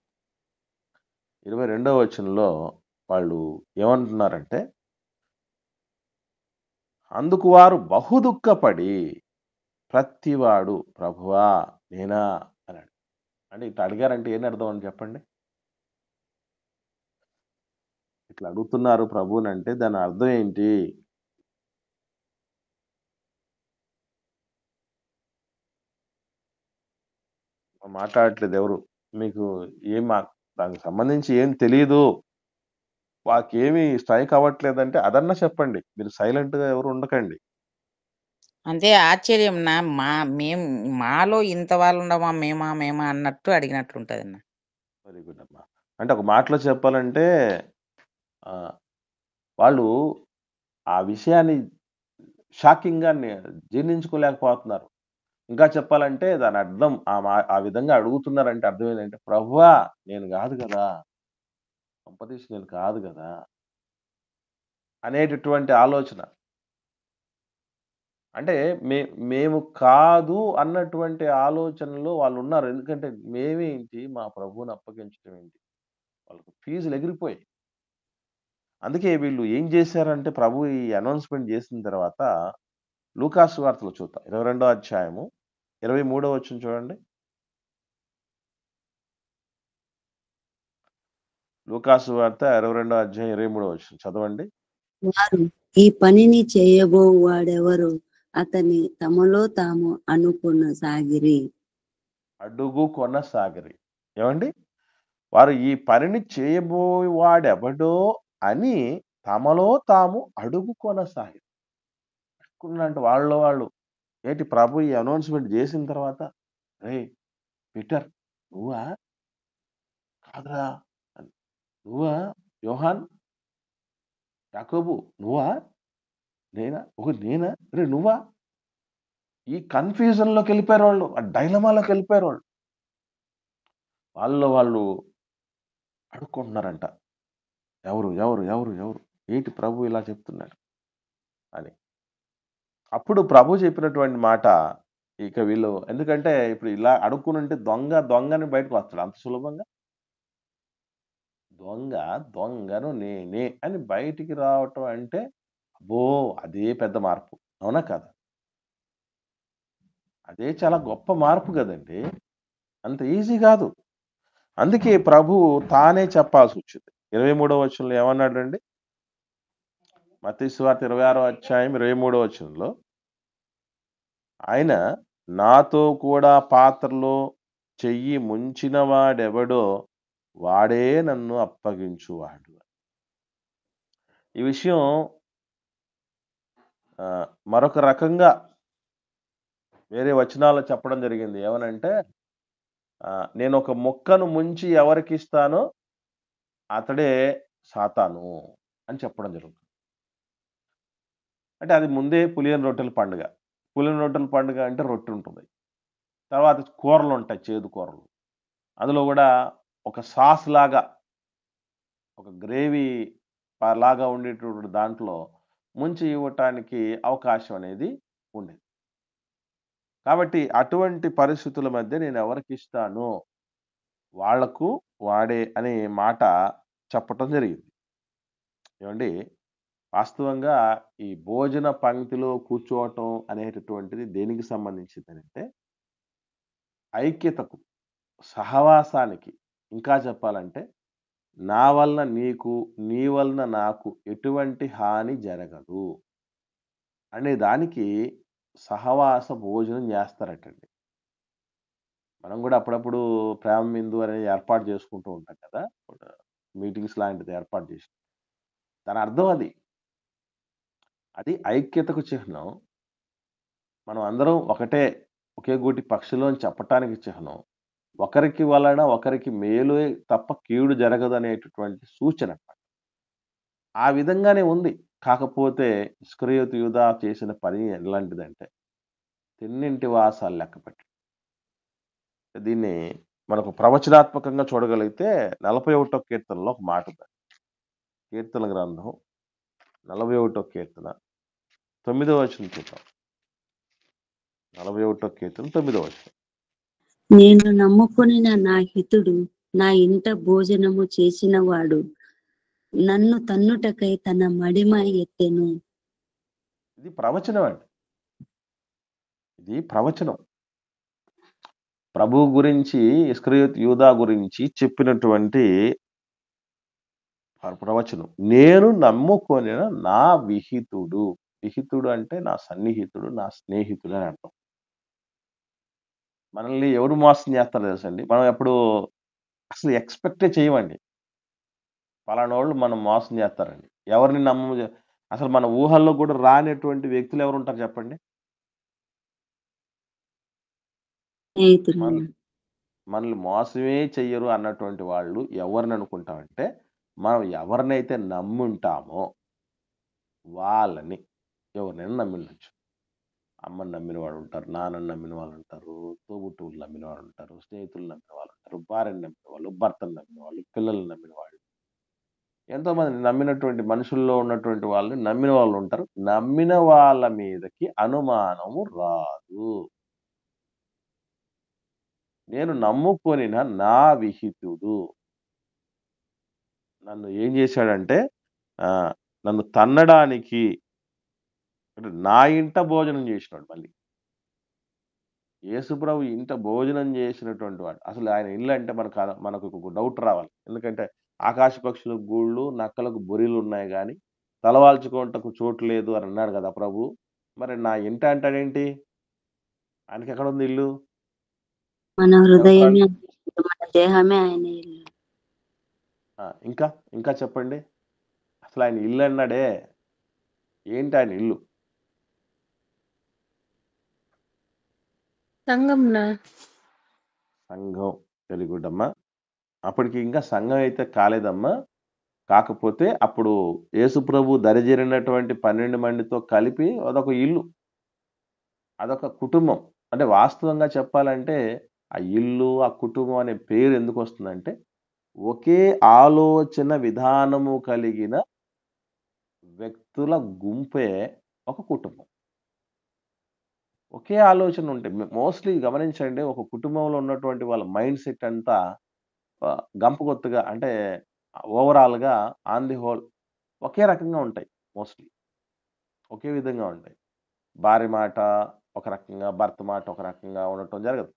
22వ వచనంలో వాళ్ళు ఏమంటున్నారంటే, అందుకు వారు బహు దుఃఖపడి ప్రతివాడు ప్రభువా నేనా అన్నాడు. అంటే ఇట్లా అడిగారంటే ఏం అర్థం అని చెప్పండి? ఇట్లా అడుగుతున్నారు ప్రభువునంటే దాని అర్థం ఏంటి? మాట్లాడట్లేదు ఎవరు. మీకు దానికి సంబంధించి ఏం తెలీదు. వాకేమి స్ట్రైక్ అవ్వట్లేదంటే అదన్నా చెప్పండి. మీరు సైలెంట్‌గా ఎవరు ఉండకండి. అంతే ఆశ్చర్యం మాలో ఇంత వాళ్ళు ఉండమా మేమా అన్నట్టు అడిగినట్లుంటదన్న. వెరీ గుడ్ అమ్మా. అంటే ఒక మాటలో చెప్పాలంటే వాళ్ళు ఆ విషయాన్ని షాకింగ్‌గా జీర్ణించుకోలేకపోతున్నారు. ఇంకా చెప్పాలంటే దాని అర్థం ఆ విధంగా అడుగుతున్నారంటే అర్థం ఏంటంటే, ప్రభువా నేను గాదు గదా! కొంపదీసి నేను కాదు గదా! అనేటటువంటి ఆలోచన. అంటే మేము కాదు అన్నటువంటి ఆలోచనలో వాళ్ళున్నారు. ఎందుకంటే మేమేంటి మా ప్రభువుని అప్పగించడం ఏంటి? వాళ్ళకి ఫీజులు ఎగిరిపోయాయి. అందుకే వీళ్ళు ఏం చేశారంటే ప్రభు ఈ అనౌన్స్‌మెంట్ చేసిన తర్వాత లూకాసు సువార్తలో చూద్దాం. 22వ అధ్యాయము 23వ వచనం చూడండి. లూకాసు సువార్త 22వ అధ్యాయం 23వ వచనం చదవండి. వారు ఈ పనిని చేయబోవాడెవరో అతన్ని తమలో తాము అనుకొనసాగిరి. ఏమండి? వారు ఈ పనిని చేయబోవాడెవడో అని తమలో తాము అడుగుకొనసాగిరి. అనుకున్నంటే వాళ్ళలో వాళ్ళు ఏంటి ప్రభు ఈ అనౌన్స్‌మెంట్ చేసిన తర్వాత, "రేయ్ పీటర్ నువ్వా? కాదురా! నువ్వా? యోహాన్, యాకోబు నువ్వా? నేనా? నేనా? రేయ్ నువ్వా?" ఈ కన్‌ఫ్యూజన్‌లోకెళ్ళిపోయారు వాళ్ళు. ఆ డైలమాలోకెళ్ళిపోయారు వాళ్ళు. వాళ్ళలో వాళ్ళు అడుక్కుంటున్నారంట. ఎవరు? ఏంటి ప్రభు ఇలా చెప్తున్నాడు అని. అప్పుడు ప్రభు చెప్పినటువంటి మాట ఇక వీళ్ళు ఎందుకంటే ఇప్పుడు ఇలా అడుక్కునుంటే దొంగని బయటకు వస్తాడా అంత సులభంగా? దొంగను నేనే అని బయటికి రావటం అంటే అబ్బో! అదే పెద్ద మార్పు. అవునా కాదా? అదే చాలా గొప్ప మార్పు గదండీ! అంత ఈజీ గాదు. అందుకే ప్రభు తానే చెప్పాల్సి వచ్చింది. 23వ వచనంలో ఏమన్నాడండి? మత్తయి సువార్త 26వ అధ్యాయం 23వ వచనంలో ఆయన నాతో కూడా పాత్రలో చెయ్యి ముంచిన వాడెవడో వాడే నన్ను అప్పగించువాడు. ఈ విషయం మరొక రకంగా వేరే వచనాల్లో చెప్పడం జరిగింది. ఏమనంటే నేను ఒక ముక్కను ముంచి ఎవరికిస్తానో అతడే సాతాను అని చెప్పడం జరుగుతుంది. అంటే అది ముందే పులియని రొట్టెల పండుగ. పులియని రొట్టెల పండుగ అంటే రొట్టె ఉంటుంది. తర్వాత కూరలుంటాయి, చేదు కూరలు. అందులో గూడా ఒక సాస్ లాగా, ఒక గ్రేవీ లాగా ఉండేటటువంటి దాంట్లో ముంచి ఇవ్వటానికి అవకాశం అనేది ఉండేది. కాబట్టి అటువంటి పరిస్థితుల మధ్య నేను ఎవరికిస్తానో వాళ్లకు వాడే అనే మాట చెప్పటం జరిగింది. ఏవండీ, వాస్తవంగా ఈ భోజన పంక్తిలో కూర్చోవటం అనేటటువంటిది దేనికి సంబంధించిందనంటే ఐక్యతకు, సహవాసానికి, ఇంకా చెప్పాలంటే నా వలన నీకు, నీ వలన నాకు ఎటువంటి హాని జరగదు అనే దానికి సహవాస భోజనం చేస్తారటండి. మనం కూడా అప్పుడప్పుడు ప్రేమ విందు అనేది ఏర్పాటు చేసుకుంటూ ఉంటాం కదా, మీటింగ్స్ లాంటిది ఏర్పాటు చేసి. దాని అర్థం అది ఐక్యతకు చిహ్నం. మనం అందరం ఒకటే, ఒకే గూటి పక్షులని చెప్పటానికి చిహ్నం. ఒకరికి వలన ఒకరికి మేలే తప్ప కీడు జరగదనేటటువంటి సూచన. ఆ విధంగానే ఉంది. కాకపోతే ఇస్కరియోతు యూదా చేసిన పని ఎలాంటిదంటే తిన్నింటి వాసాలు లెక్కపెట్టి. దీన్ని మనకు ప్రవచనాత్మకంగా చూడగలిగితే 41వ కీర్తనలో ఒక మాట ఉంది. కీర్తన గ్రంథం 41వ కీర్తన 9వ వచనం చూద్దాం. 41వ కీర్తన 9వ వచనం. నేను నమ్ముకొనిన నా హితుడు నా ఇంట భోజనము చేసినవాడు నన్ను తన్నుటకై తన మడిమ ఎత్తెను. ఇది ప్రవచనం అండి. ఇది ప్రవచనం. ప్రభు గురించి, ఇస్కరియోతు యూదా గురించి చెప్పినటువంటి ప్రవచనం. నేను నమ్ముకొనిన నా విహితుడు. విహితుడు అంటే నా సన్నిహితుడు, నా స్నేహితుడు అని అర్థం. మనల్ని ఎవరు మోసం చేస్తారో తెలుసండి. మనం ఎప్పుడు అసలు ఎక్స్‌పెక్టే చేయమండి. పలానోళ్ళు మనం మోసం చేస్తారని. ఎవరిని అసలు మన ఊహల్లో కూడా రానటువంటి వ్యక్తులు ఎవరుంటారు చెప్పండి? స్నేహితులు. మనల్ని మోసమే చెయ్యరు అన్నటువంటి వాళ్ళు ఎవరిని అనుకుంటామంటే, మనం ఎవరినైతే నమ్ముంటామో వాళ్ళని. ఎవరినైనా నమ్మిండొచ్చు. అమ్మని నమ్మిన వాళ్ళుంటారు, నాన్నని నమ్మిన వాళ్ళుంటారు, తోబుట్టువులు నమ్మిన వాళ్ళుంటారు, స్నేహితులు నమ్మిన వాళ్ళుంటారు, భార్యని నమ్మిన వాళ్ళు, భర్తను నమ్మిన వాళ్ళు, పిల్లల్ని నమ్మిన వాళ్ళు. ఎంతోమంది నమ్మినటువంటి మనుషుల్లో ఉన్నటువంటి వాళ్ళని నమ్మిన వాళ్ళుంటారు. నమ్మిన వాళ్ళ మీదకి అనుమానము రాదు. నేను నమ్ముకొనిన నా విహితుడు నన్ను ఏం చేశాడంటే నన్ను తన్నడానికి అంటే నా ఇంట భోజనం చేసినాడు. మళ్ళీ యేసుప్రభు ఇంట భోజనం చేసినటువంటి వాడు. అసలు ఆయన ఇల్లు అంటే మనకు ఒక డౌట్ రావాలి. ఎందుకంటే ఆకాశ పక్షులకు గూళ్ళు, నక్కలకు బొరిలు ఉన్నాయి గాని తలవాల్చుకోవటకు చోటు లేదు అని అన్నాడు కదా ప్రభు. మరి నా ఇంట అంటాడేంటి? ఆయనకి ఎక్కడుంది ఇల్లు? మన హృదయమే, మన దేహమే ఆయన ఇల్లు. ఇంకా చెప్పండి. అసలు ఆయన ఇల్లు అన్నాడే, ఏంటి ఆయన ఇల్లు? సంఘం వెరీ గుడ్ అమ్మా. అప్పటికి ఇంకా సంఘం అయితే కాలేదమ్మా. కాకపోతే అప్పుడు యేసుప్రభు దరిజేరినటువంటి 12 మందితో కలిపి అదొక ఇల్లు, అదొక కుటుంబం. అంటే వాస్తవంగా చెప్పాలంటే ఆ ఇల్లు, ఆ కుటుంబం అనే పేరు ఎందుకు వస్తుందంటే ఒకే ఆలోచన విధానము కలిగిన వ్యక్తుల గుంపే ఒక కుటుంబం. ఒకే ఆలోచన ఉంటే మోస్ట్‌లీ గమనించండి, ఒక కుటుంబంలో ఉన్నటువంటి వాళ్ళ మైండ్ సెట్ అంతా గంపగొత్తుగా అంటే ఓవరాల్‌గా ఆన్ ది హోల్ ఒకే రకంగా ఉంటాయి. మోస్ట్‌లీ ఒకే విధంగా ఉంటాయి. భార్య మాట ఒక రకంగా, భర్త మాట ఒక రకంగా ఉండటం జరగదు.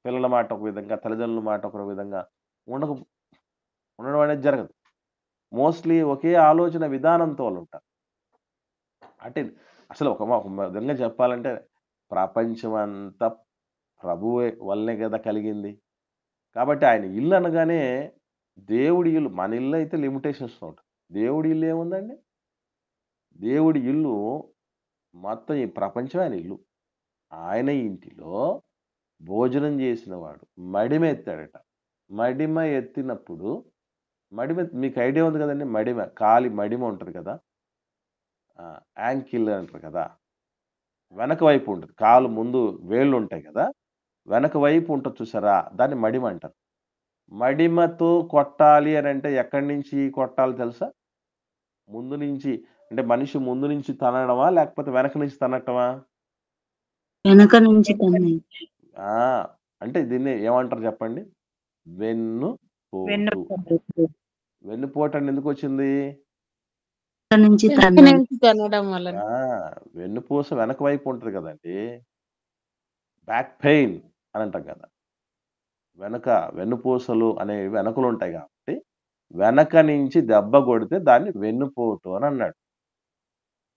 పిల్లల మాట ఒక విధంగా, తల్లిదండ్రుల మాట ఒక విధంగా, ఉండడం అనేది జరగదు. మోస్ట్‌లీ ఒకే ఆలోచన విధానంతో వాళ్ళుంటారు. అంటే అసలు ఒక విధంగా చెప్పాలంటే ప్రపంచమంతా ప్రభువే వల్లనే కదా కలిగింది. కాబట్టి ఆయన ఇల్లు అనగానే దేవుడి ఇల్లు, మన ఇల్లు అయితే లిమిటేషన్స్‌తో ఉంటది. దేవుడి ఇల్లు ఏముందండి? దేవుడి ఇల్లు మొత్తం ఈ ప్రపంచం ఆయన ఇల్లు. ఆయన ఇంటిలో భోజనం చేసినవాడు మడిమ ఎత్తాడట. మడిమ ఎత్తినప్పుడు మీకు ఐడియా ఉంది కదండీ! మడిమ, కాలి మడిమ ఉంటది కదా! యాంకిల్ అంటారు కదా! వెనక వైపు ఉంటది. కాలు ముందు వేళ్ళుంటాయి కదా! వెనక వైపు ఉంటది చూసారా? దాన్ని మడిమ అంటారు. మడిమతో కొట్టాలి అనంటే ఎక్కడి నుంచి కొట్టాలి తెలుసా? ముందు నుంచి, అంటే మనిషి ముందు నుంచి తన్నడమా? లేకపోతే వెనక నుంచి తన్నటమా? వెనక నుంచి తన్నాయి. ఆ! అంటే దీన్ని ఏమంటారు చెప్పండి? వెన్నుపోటు. వెన్నుపోటు. వెన్నుపోటు అని ఎందుకొచ్చింది? వెనక నుంచి వెనక తన్నాయి. నుంచి తినడం వలన. వెన్నుపూస వెనక వైపు ఉంటది కదండీ! బ్యాక్ పెయిన్ అని అంటాం కదా! వెన్నుపూసలు అనేవి వెనకలుంటాయి కాబట్టి, వెనక నుంచి దెబ్బ కొడితే దాన్ని వెన్నుపోటు అని అన్నాడు.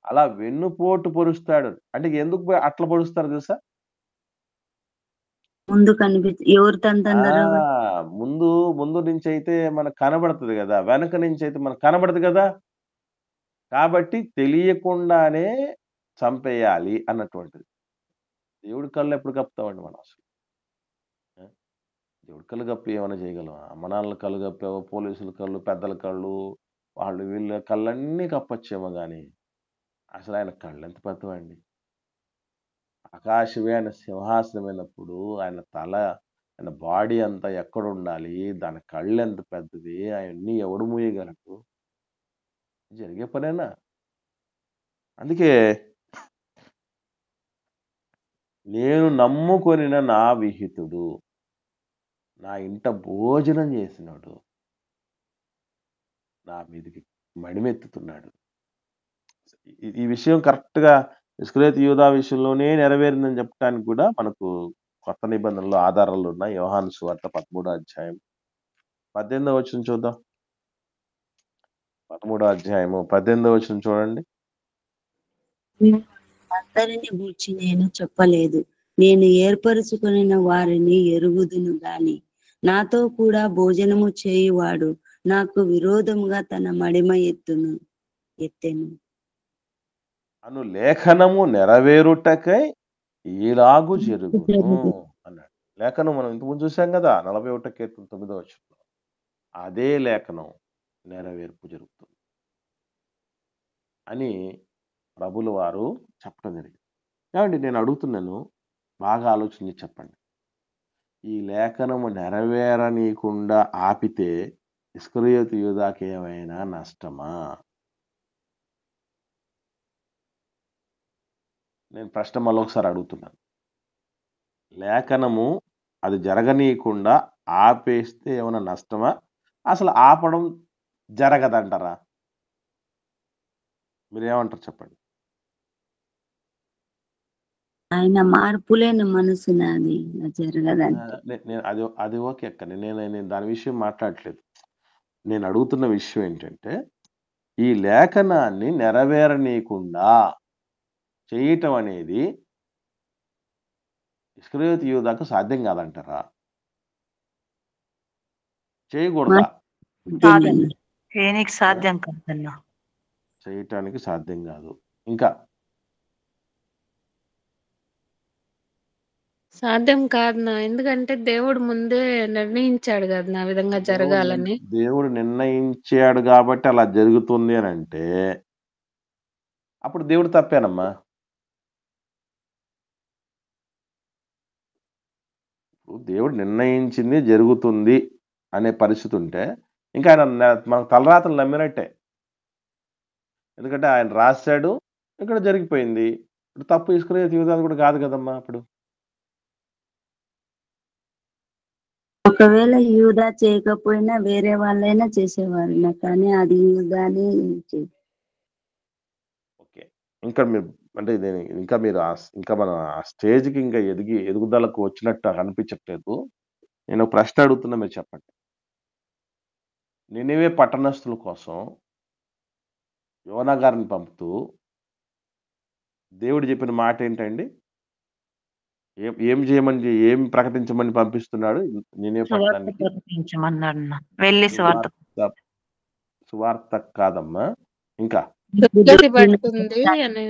అలా వెన్నుపోటు పొడుస్తాడు. అంటే ఎందుకు అట్లా పొడుస్తారో తెలుసా? ముందు ఎవరు తంతారో ముందు నుంచైతే మనకు కనబడతది గదా! వెనక నుంచైతే మనకు కనబడదు గదా! కాబట్టి తెలియకుండానే చంపేయాలి అన్నటువంటిది. దేవుడి కళ్ళు ఎప్పుడు కప్పుతామండి మనం అసలు? ఆ! దేవుడి కళ్ళు కప్పి ఏమైనా చేయగలమా? అమ్మ నాన్నల కళ్ళు కప్పావో, పోలీసుల కళ్ళు, పెద్దల కళ్ళు, వాళ్ళు వీళ్ళ కళ్ళన్నీ కప్పొచ్చేమో గానీ, అసలు ఆయన కళ్ళెంత పెద్దవండి. ఆకాశమే ఆయన సింహాసనమైనప్పుడు ఆయన బాడీ అంతా ఎక్కడుండాలి? దాని కళ్ళెంత పెద్దది? అయన్నీ ఎవడు మూయగలడు? జరిగే పనేనా? అందుకే నేను నమ్ముకొనిన నా విహితుడు, నా ఇంట భోజనం చేసినోడు నా మీదికి మడిమెత్తుతున్నాడు. ఈ విషయం కరెక్ట్‌గా ఇస్కరియోతు యూదా విషయంలోనే నెరవేరిందని చెప్పడానికి కూడా మనకు కొత్త నిబంధనలో ఆధారాలున్నాయి. యోహాను సువార్త 13వ అధ్యాయం 18వ వచనం చూద్దాం. 13వ అధ్యాయము 18వ వచనం చూడండి. అందరిని గూర్చి నేను చెప్పలేదు. నేను ఏర్పరచుకొనిన వారిని ఎరుగుదును గాని నాతో కూడా భోజనము చేయువాడు నాకు విరోధముగా తన మడిమ ఎత్తెను అను లేఖనము నెరవేరుటకై ఈలాగు జరుగును అన్నాడు. లేఖనం మనం ఇంతకుముందు చూసాం కదా, 41 కీర్తన 9వ వచనంలో. అదే లేఖనం నెరవేర్పు జరుగుతుంది అని ప్రభుల వారు చెప్పడం జరిగింది. ఏమండి నేను అడుగుతున్నాను, బాగా ఆలోచించి చెప్పండి. ఈ లేఖనము నెరవేరనీయకుండా ఆపితే ఇస్కరియోతు యూదాకి ఏమైనా నష్టమా? నేను ప్రశ్న మళ్ళొకసారి అడుగుతున్నాను. లేఖనము అది జరగనీయకుండా ఆపేస్తే ఏమైనా నష్టమా? అసలు ఆపడం జరగదంటారా? మీరేమంటారు చెప్పండి? ఆయన మార్పులేని మనసు నాది జరగదంటే నేను అది ఓకే అక్క. నేను దాని విషయం మాట్లాడట్లేదు. నేను అడుగుతున్న విషయం ఏంటంటే, ఈ లేఖనాన్ని నెరవేరనీయకుండా చేయటం అనేది ఇస్కరియోతు యూదాకు సాధ్యం కాదంటారా? చేయకూడదా? కాదండి. చేయనీకి సాధ్యం కాదన్నా. చేయటానికి సాధ్యం కాదు. ఇంకా సాధ్యం కాదు నా. ఎందుకంటే దేవుడు ముందే నిర్ణయించాడు కదా ఆ విధంగా జరగాలని. దేవుడు నిర్ణయించాడు కాబట్టి అలా జరుగుతుంది అని అంటే అప్పుడు దేవుడు తప్పేనమ్మా. దేవుడు నిర్ణయించింది జరుగుతుంది అనే పరిస్థితి ఉంటే ఇంకా ఆయన మన తలరాతలు నమ్మినట్టే. ఎందుకంటే ఆయన రాశాడు, ఇక్కడ జరిగిపోయింది. ఇప్పుడు తప్పు ఇస్కరియోతు యూదాది కూడా కాదు కదమ్మా అప్పుడు. ఒకవేళ యూదా చేయకపోయినా వేరే వాళ్ళైనా చేసేవారు, కానీ అది యూదాని ఓకే. ఇంకా మీరు అంటే ఇంకా మీరు ఇంకా మనం ఆ స్టేజ్‌కి ఇంకా ఎదుగుదలకు వచ్చినట్టు అనిపించట్లేదు. నేను ఒక ప్రశ్న అడుగుతున్నా, మీరు చెప్పండి. నినివే పట్టణస్థుల కోసం యోనా గారిని పంపుతూ దేవుడు చెప్పిన మాట ఏంటండి? ఏం ఏం చేయమని ఏం ప్రకటించమని పంపిస్తున్నాడు నినివే సువార్త పట్టణానికి? ప్రకటించమన్నాడు. వెళ్ళి సువార్త సువార్త సువార్త కాదమ్మా. ఇంకా దుర్గతి పడుతుంది అని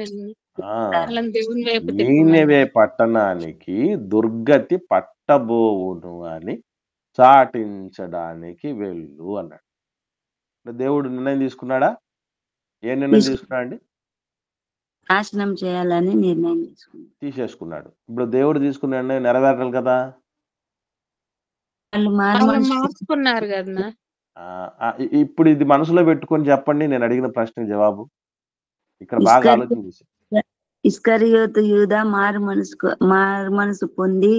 ఆ! వాళ్ళని దేవుని వైపు తిప్పమని. నీనెవే పట్టణానికి దుర్గతి పట్టబోవును అని చాటించడానికి వెళ్ళు అన్నాడు. అంటే దేవుడు నిర్ణయం తీసుకున్నాడా? ఏ నిర్ణయం తీసుకున్నాడండి? నాశనం చేయాలని నిర్ణయం తీసుకున్నాడు. తీసేసుకున్నాడు. ఇప్పుడు దేవుడు తీసుకున్న నిర్ణయం నెరవేరాలి కదా! వాళ్ళు వాళ్ళు మార్చుకున్నారు కదా. ఇప్పుడు ఇది మనసులో పెట్టుకొని చెప్పండి నేను అడిగిన ప్రశ్నకు జవాబు. ఇక్కడ బాగా ఆలోచించేసి. ఇస్కరియోతు యూదా మారు మనసు పొంది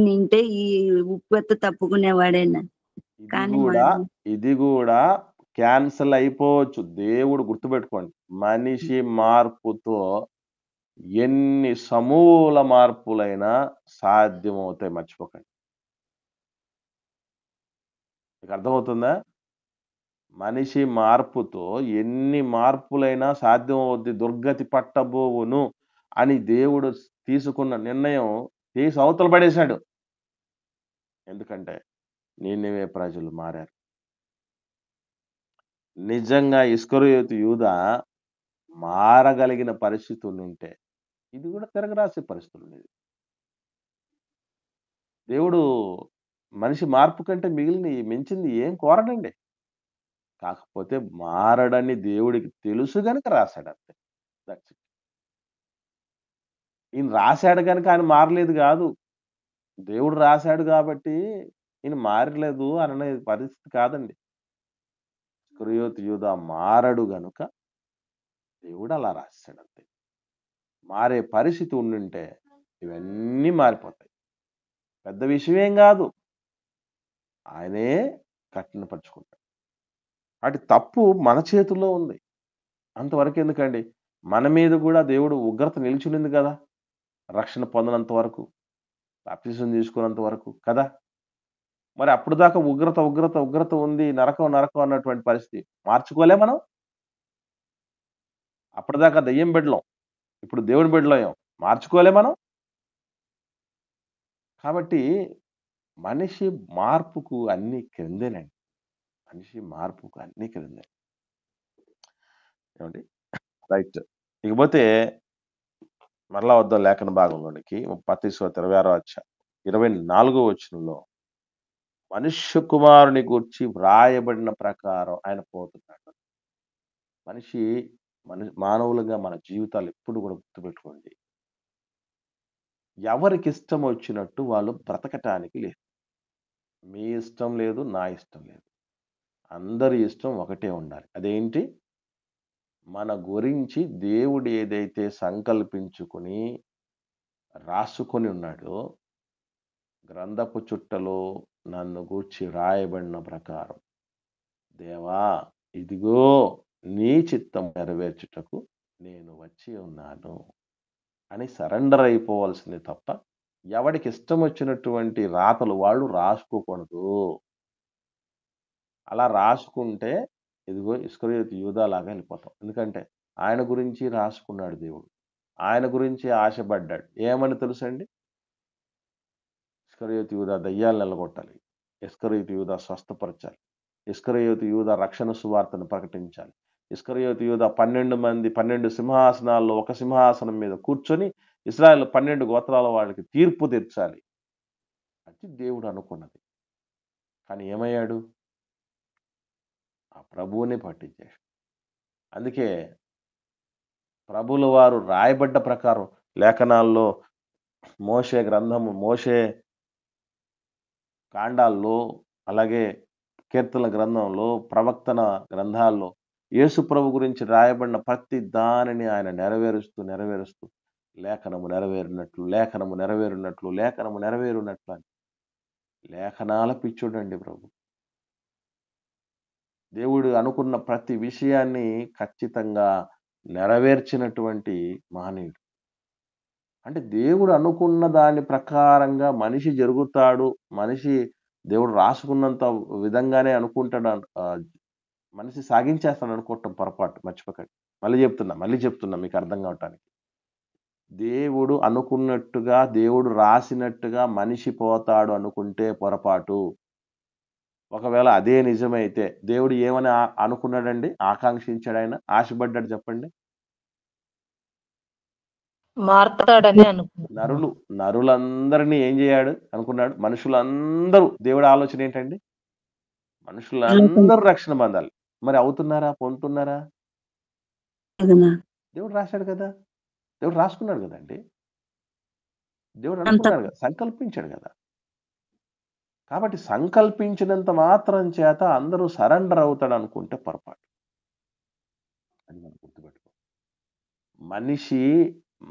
నింటే ఈ ఉప్పెత్తు తప్పుకునేవాడేనా? కానీ ఇది కూడా క్యాన్సల్ అయిపోవచ్చు. దేవుడు గుర్తుపెట్టుకోండి, మనిషి మార్పుతో ఎన్ని సమూల మార్పులైనా సాధ్యమవుతాయి, మర్చిపోకండి. మీకు అర్థమవుతుందా? మనిషి మార్పుతో ఎన్ని మార్పులైనా సాధ్యమవుద్ది. దుర్గతి పట్టబోవును అని దేవుడు తీసుకున్న నిర్ణయం తీసి అవతల పడేశాడు. ఎందుకంటే నీనెవే ప్రజలు మారారు. నిజంగా ఇస్కరియోతు యూదా మారగలిగిన పరిస్థితి ఉంటే ఇది కూడా తిరగరాసే పరిస్థితులు ఉండేది. దేవుడు మనిషి మార్పు కంటే మించింది ఏం కోరడండి. కాకపోతే మారడని దేవుడికి తెలుసు గనుక రాశాడు అంతే. That's it. ఈయన రాశాడు గనుక ఆయన మారలేదు కాదు. దేవుడు రాశాడు కాబట్టి ఈయన మారలేదు అనే పరిస్థితి కాదండి. ఇస్కరియోతు యూదా మారడు గనుక దేవుడు అలా రాశాడు అంతే. మారే పరిస్థితి ఉండుంటే ఇవన్నీ మారిపోతాయి. పెద్ద విషయమేం కాదు. ఆయనే కఠినపరుచుకుంటాడు. అటు తప్పు మన చేతుల్లో ఉంది. అంతవరకు ఎందుకండి? మన మీద కూడా దేవుడు ఉగ్రత నిలిచునింది కదా, రక్షణ పొందనంత వరకు, బాప్తిసం తీసుకున్నంత వరకు కదా. మరి అప్పుడు దాకా ఉగ్రత ఉంది, నరకం అన్నటువంటి పరిస్థితి మార్చుకోలే మనం. అప్పటిదాకా దెయ్యం బిడ్డలం, ఇప్పుడు దేవుని బిడ్డలయ్యాం. మార్చుకోలే మనం. కాబట్టి మనిషి మార్పుకు అన్ని క్రిందేనండి. మనిషి మార్పుకు అన్ని క్రిందే. ఏమండి? రైట్. ఇకపోతే మరలా వద్దాం లేఖన భాగంలోనికి. 26వ అధ్యాయం 24వ వచనంలో మనుష్య కుమారుని గూర్చి వ్రాయబడిన ప్రకారం ఆయన పోతున్నాడు. మానవులుగా మన జీవితాలు ఎప్పుడు కూడా గుర్తుపెట్టుకోండి, ఎవరికి ఇష్టం వచ్చినట్టు వాళ్ళు బ్రతకటానికి లేదు. మీ ఇష్టం లేదు, నా ఇష్టం లేదు. అందరి ఇష్టం ఒకటే ఉండాలి. అదేంటి? మన గురించి దేవుడు ఏదైతే సంకల్పించుకుని రాసుకొని ఉన్నాడో, గ్రంథపు చుట్టలో నన్ను గూర్చి రాయబడిన ప్రకారం, దేవా ఇదిగో నీ చిత్తం నెరవేర్చుటకు నేను వచ్చి ఉన్నాను అని సరెండర్ అయిపోవాల్సిందే తప్ప ఎవడికి ఇష్టం వచ్చినటువంటి రాతలు వాళ్ళు రాసుకోకూడదు. అలా రాసుకుంటే ఇదిగో ఇస్కరియోతు యూదా లాగా వెళ్ళిపోతాం. ఎందుకంటే ఆయన గురించి రాసుకున్నాడు దేవుడు, ఆయన గురించి ఆశపడ్డాడు. ఏమని తెలుసండి? ఇస్కరియోతు యూదా దయ్యాలు నిలగొట్టాలి, ఇస్కరియోతు యూదా స్వస్థపరచాలి, ఇస్కరియోతు యూదా రక్షణ సువార్తను ప్రకటించాలి, ఇస్కరియోతు యూదా 12 సింహాసనాల్లో ఒక సింహాసనం మీద కూర్చొని ఇశ్రాయేలు 12 గోత్రాల వాళ్ళకి తీర్పు తీర్చాలి. అది దేవుడు అనుకున్నది. కానీ ఏమయ్యాడు? ఆ ప్రభువుని పట్టించాడు. అందుకే ప్రభువుల వారు రాయబడ్డ ప్రకారం లేఖనాల్లో, మోషే గ్రంథము, మోషే కాండాల్లో, అలాగే కీర్తన గ్రంథంలో, ప్రవక్తన గ్రంథాల్లో యేసు ప్రభు గురించి రాయబడిన ప్రతి దానిని ఆయన నెరవేరుస్తూ లేఖనము నెరవేరునట్లు అని లేఖనాల పిచ్చుడండి ప్రభు. దేవుడు అనుకున్న ప్రతి విషయాన్ని ఖచ్చితంగా నెరవేర్చినటువంటి మహనీయుడు. అంటే దేవుడు అనుకున్న దాని ప్రకారంగా మనిషి జరుగుతాడు, మనిషి దేవుడు రాసుకున్నంత విధంగానే అనుకుంటాడు. మనిషి సాగించేస్తాడు అనుకోవటం పొరపాటు, మర్చిపోకండి. మళ్ళీ చెప్తున్నా మీకు అర్థం కావటానికి. దేవుడు అనుకున్నట్టుగా, దేవుడు రాసినట్టుగా మనిషి పోతాడు అనుకుంటే పొరపాటు. ఒకవేళ అదే నిజమైతే దేవుడు ఏమని అనుకున్నాడండి? ఆకాంక్షించాడు, ఆయన ఆశపడ్డాడు చెప్పండి? మారుతాడని అనుకుంటున్నాను. నరులందరినీ ఏం చేయాడు అనుకున్నాడు? మనుషులందరూ, దేవుడి ఆలోచన ఏంటండి? మనుషులందరూ రక్షణ పొందాలి. మరి అవుతున్నారా? పొందుతున్నారా? దేవుడు రాశాడు కదా, దేవుడు రాసుకున్నాడు కదండి, దేవుడు అనుకున్నాడు కదా, సంకల్పించాడు కదా. కాబట్టి సంకల్పించినంత మాత్రం చేత అందరూ సరెండర్ అవుతాడు అనుకుంటే పొరపాటు. అది మనం గుర్తుపెట్టుకో. మనిషి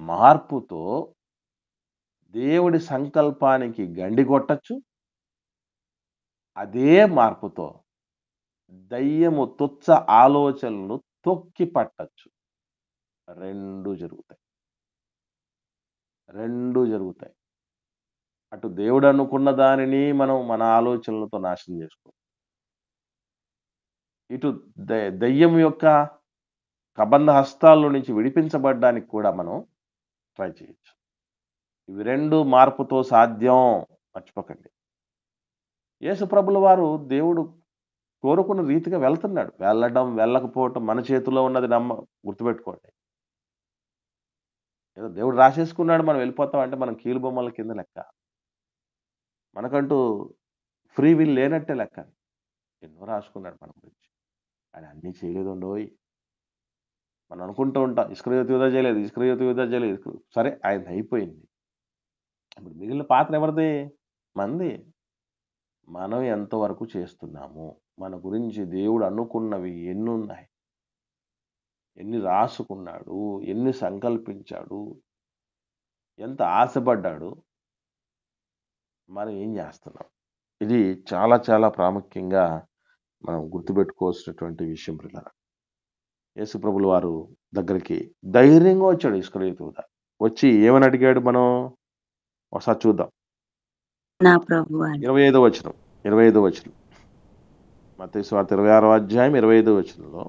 మార్పుతో దేవుడి సంకల్పానికి గండి కొట్టచ్చు. అదే మార్పుతో దయ్యము తుచ్చ ఆలోచనలను తొక్కి పట్టచ్చు. రెండు జరుగుతాయి. అటు దేవుడు అనుకున్న దానిని మనం మన ఆలోచనలతో నాశనం చేసుకోం. ఇటు దయ్యం యొక్క కబంధ హస్తాల్లో నుంచి విడిపించబడ్డానికి కూడా మనం ట్రై చేయొచ్చు. ఇవి రెండు మార్పుతో సాధ్యం, మర్చిపోకండి. యేసు ప్రభుల వారు దేవుడు కోరుకున్న రీతిగా వెళ్తున్నాడు. వెళ్ళడం వెళ్ళకపోవటం మన చేతిలో ఉన్నది, గుర్తుపెట్టుకోండి. ఏదో దేవుడు రాసేసుకున్నాడు మనం వెళ్ళిపోతాం అంటే మనం కీలుబొమ్మల కింద లెక్క. మనకంటూ ఫ్రీ విల్ లేనట్టే లెక్క. ఎన్నో రాసుకున్నాడు మన గురించి. ఆయన అన్నీ చేయలేదండోయ్. మనం అనుకుంటూ ఉంటాం ఇస్కరియోతు యూదా చేయలేదు. సరే, ఆయన అయిపోయింది. ఇప్పుడు మిగిలిన పాత్ర ఎవరిది? మనది. మనం ఎంతవరకు చేస్తున్నాము? మన గురించి దేవుడు అనుకున్నవి ఎన్నున్నాయి, ఎన్ని రాసుకున్నాడు, ఎన్ని సంకల్పించాడు, ఎంత ఆశపడ్డాడు, మనం ఏం చేస్తున్నాం? ఇది చాలా చాలా ప్రాముఖ్యంగా మనం గుర్తుపెట్టుకోవాల్సినటువంటి విషయం. పిల్లలు, యేసు ప్రభుల వారు దగ్గరికి ధైర్యంగా వచ్చాడు ఇస్కరియోతు యూదా. వచ్చి ఏమని అడిగాడు? మనం ఒకసారి చూద్దాం. నా ప్రభువా 25వ వచనం, మత్తయి సువార్త 26వ అధ్యాయం 25వ వచనంలో,